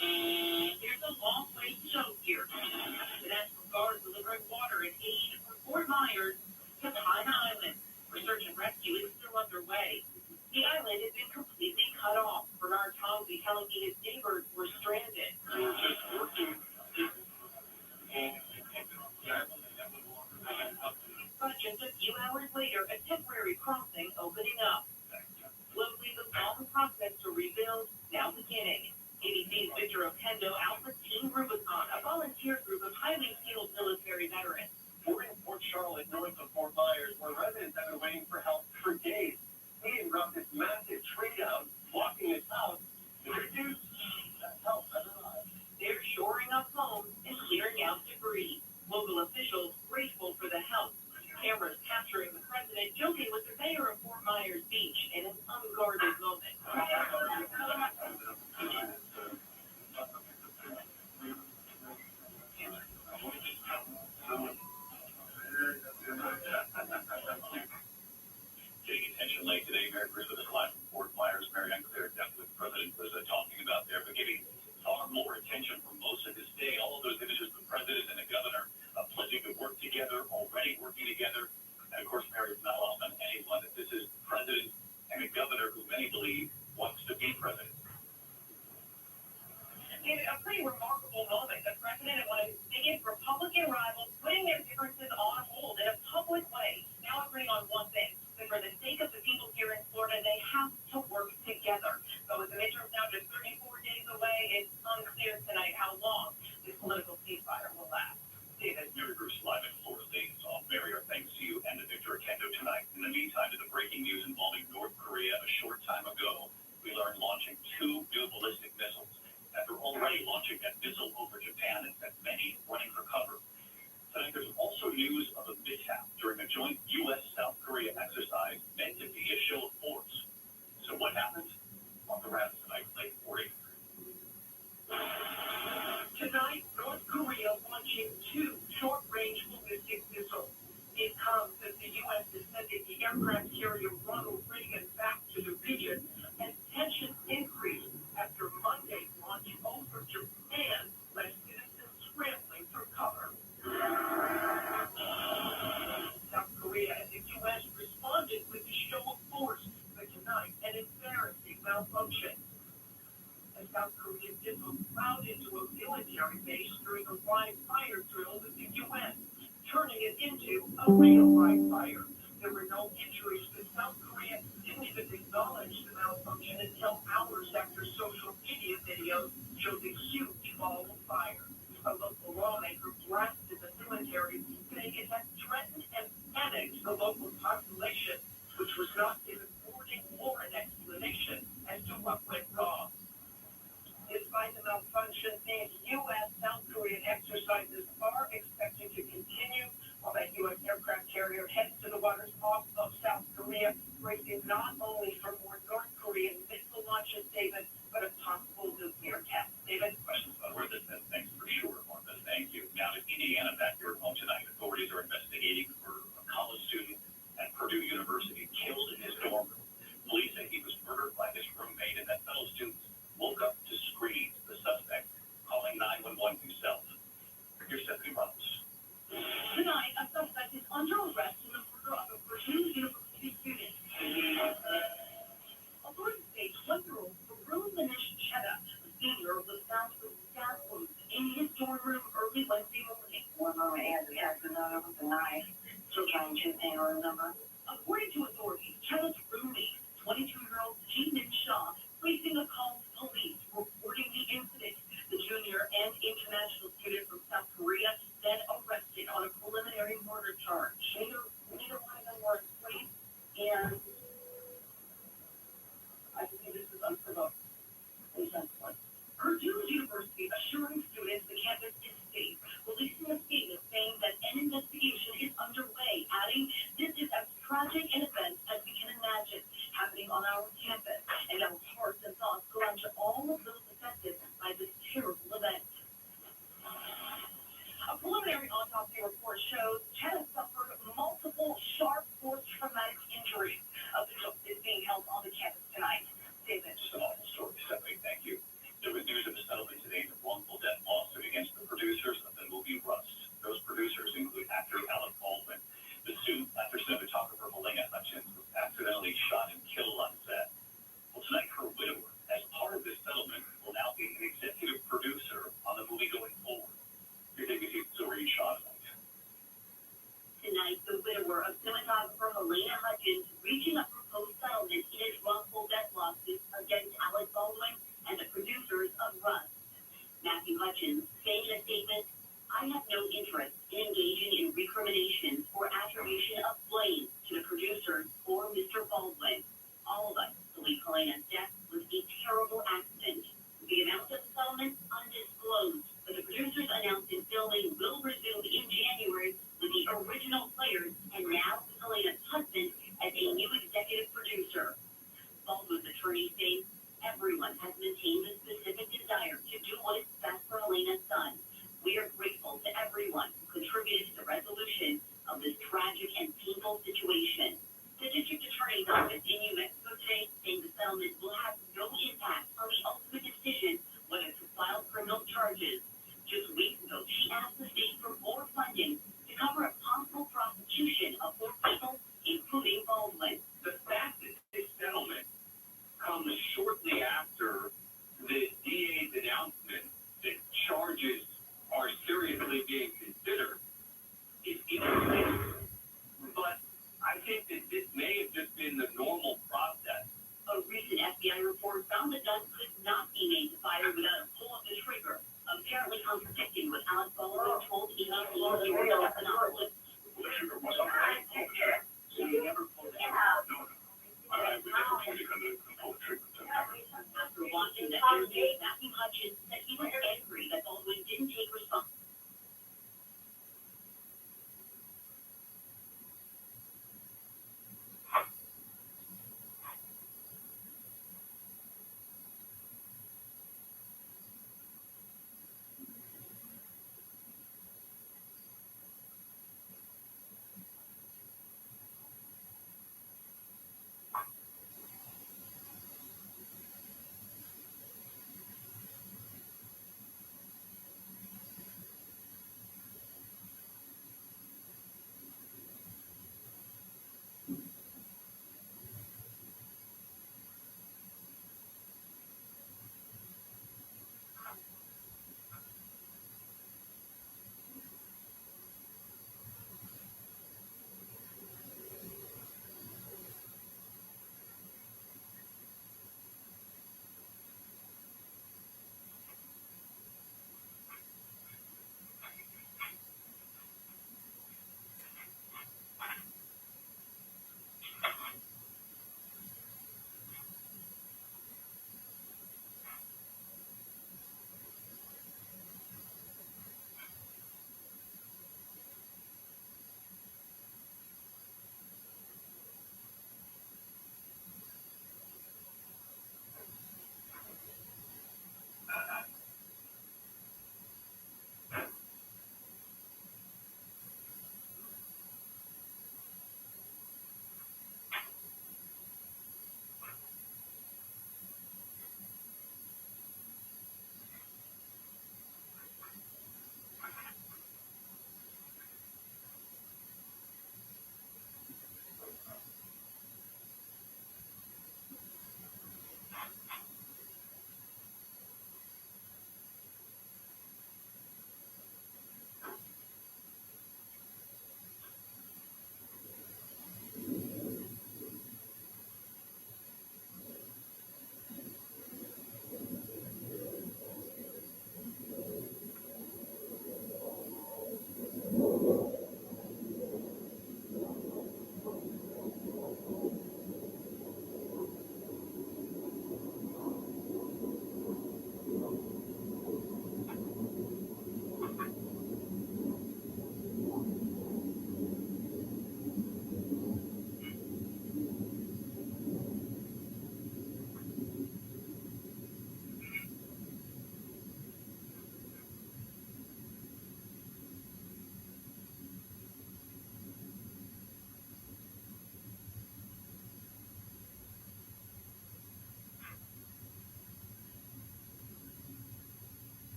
There's a long way to go here. The National Guard delivering water and aid from Fort Myers to Pine Island. Research and rescue is still underway. The island has been completely cut off. Bernard Tomsey telling me his neighbors were stranded. But just a few hours later, a temporary crossing opening up. Slowly, the long process to rebuild now beginning. ABC's Victor Okendo out with Team Rubicon, a volunteer group of highly skilled military veterans. We're in Port Charlotte. Charlotte, north of Fort Myers, where residents have been waiting for help for days. He brought this massive tree down, blocking his house, to reduce that help. They're shoring up homes and clearing out debris. Local officials grateful for the help. Cameras capturing the president joking with the mayor of Fort Myers Beach in an unguarded moment. Getting attention late today, Merry Christmas live from Fort Myers. Very unclear exactly what the president was talking about there, but getting far more attention for most of this day. All of those images of the president and the governor pledging to work together, already working together. And of course, Mary, it's not lost on anyone that this is the president and the governor who many believe wants to be president. In a pretty remarkable moment, the president and one of his biggest Republican rivals putting their differences on hold in a public way, now agreeing on one thing, that for the sake of the people here in Florida, they have to work together. So with the midterms now just 34 days away, it's unclear tonight how long this political ceasefire will last. David. Merry Christmas live in Florida State. Mary, our thanks to you and to Victor Kendo tonight. In the meantime, to the breaking news involving North Korea a short time ago, we learned launching 2 new ballistic missiles. After already launching that missile over Japan and sent many running for cover. Tonight, there's also news of a mishap during a joint U.S.-South Korea exercise meant to be a show of force. So what happened? On the rounds tonight, late 40. Tonight, North Korea launching 2 short-range ballistic missiles. It comes as the U.S. is sending the aircraft carrier Ronald Reagan back to the region as tensions increase after Monday's launch over Japan left citizens scrambling for cover. South Korea and the U.S. responded with a show of force, but tonight an embarrassing malfunction. A South Korean missile plowed into a military base during a live fire drill with the U.S., turning it into a real live fire. There were no injuries, but South Korea didn't even acknowledge the malfunction until hours after social media videos showed a huge ball of fire. A local lawmaker blasted the military, saying it had threatened and panicked the local population, which was not given warning or an explanation as to what went wrong. Despite the malfunction, these U.S.-South Korean exercises are expected to continue while that U.S. aircraft carrier heads to the waters off of South Korea, bracing not only for more North Korean missile launches, David, but a possible nuclear test. David? Questions about where this heads next for sure, Martha. Thank you. Now to Indiana, back here at home tonight. Authorities are investigating for a college student at Purdue University killed in his dorm room. Police say he was murdered by his roommate and that fellow students woke up to screams. The suspect calling 911 himself. Here's Stephanie Ramos. Tonight, a suspect is under arrest in the murder of a Purdue University student. Authorities say 20-year-old Varun Chetta, a senior, was found with stab wounds in his dorm room early Wednesday morning. One moment as the captain over with the knife, still trying to obtain a room number. According to authorities, Chetta's roommate, 22-year-old Jimin Shaw, placing a call to police reporting the incident. The junior and international student from South Korea then arrested on a preliminary murder charge. Neither one of them were asleep, and I think this is unprovoked. Purdue University assuring students the campus is safe, releasing a statement saying that an investigation is underway, adding, "This is as tragic an event as we can imagine happening on our campus, and our hearts and thoughts go out to all of those affected by this terrible event." A preliminary autopsy report shows Chetta suffered multiple sharp force traumatic injuries. Officials is being held on the campus tonight. David. Just an awful story, Stephanie. Thank you. There was news of a settlement today in a wrongful death lawsuit against the producers of the movie Rust. Those producers include actor Alec Baldwin. The suit after cinematographer Helena Hutchins was accidentally shot and killed on set. Well, tonight, her widower, as part of this settlement, will now be an executive producer on the movie going forward. Your dignity, Zoe Shaw tonight. Tonight, the widower of cinematographer Helena Hutchins reaching a proposed settlement in his wrongful death lawsuit against Alec Baldwin and the producers of Rust. Matthew Hutchins saying in a statement, "I have no interest in engaging in recreating incrimination or attribution of blame to the producers or Mr. Baldwin. All of us believe Helena's death was a terrible accident. The amount of the settlement undisclosed, but the producers announced that filming will resume in January with the original players and now with Helena's husband as a new executive producer. Baldwin's attorney states everyone has maintained a specific desire to do what is best for Helena's son. We are grateful to everyone who contributed to the resolution of this tragic and painful situation. The district attorney's office in New Mexico today saying the settlement will have no impact on the ultimate decision whether to file criminal charges. Just weeks ago, she asked the state for more funding to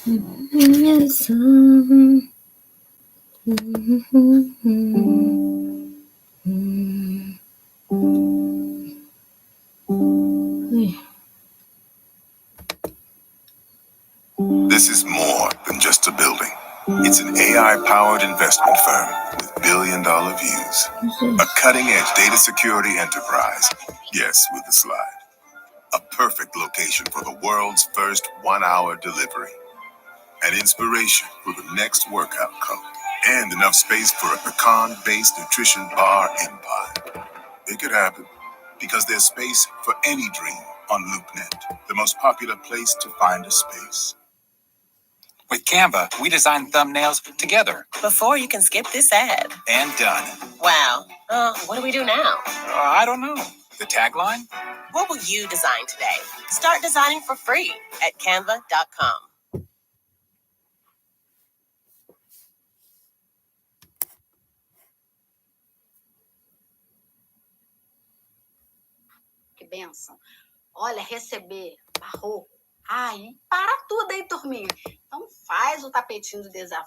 This is more than just a building. It's an AI-powered investment firm with billion-dollar views. A cutting-edge data security enterprise. Yes, with a slide. A perfect location for the world's first one-hour delivery. An inspiration for the next workout code. And enough space for a pecan-based nutrition bar empire. It could happen because there's space for any dream on LoopNet, the most popular place to find a space. With Canva, we design thumbnails together. Before you can skip this ad. And done. Wow. What do we do now? I don't know. The tagline? What will you design today? Start designing for free at canva.com. Que benção. Olha, receber barroco. Ai, para tudo aí, turminha. Então faz o tapetinho do desafio.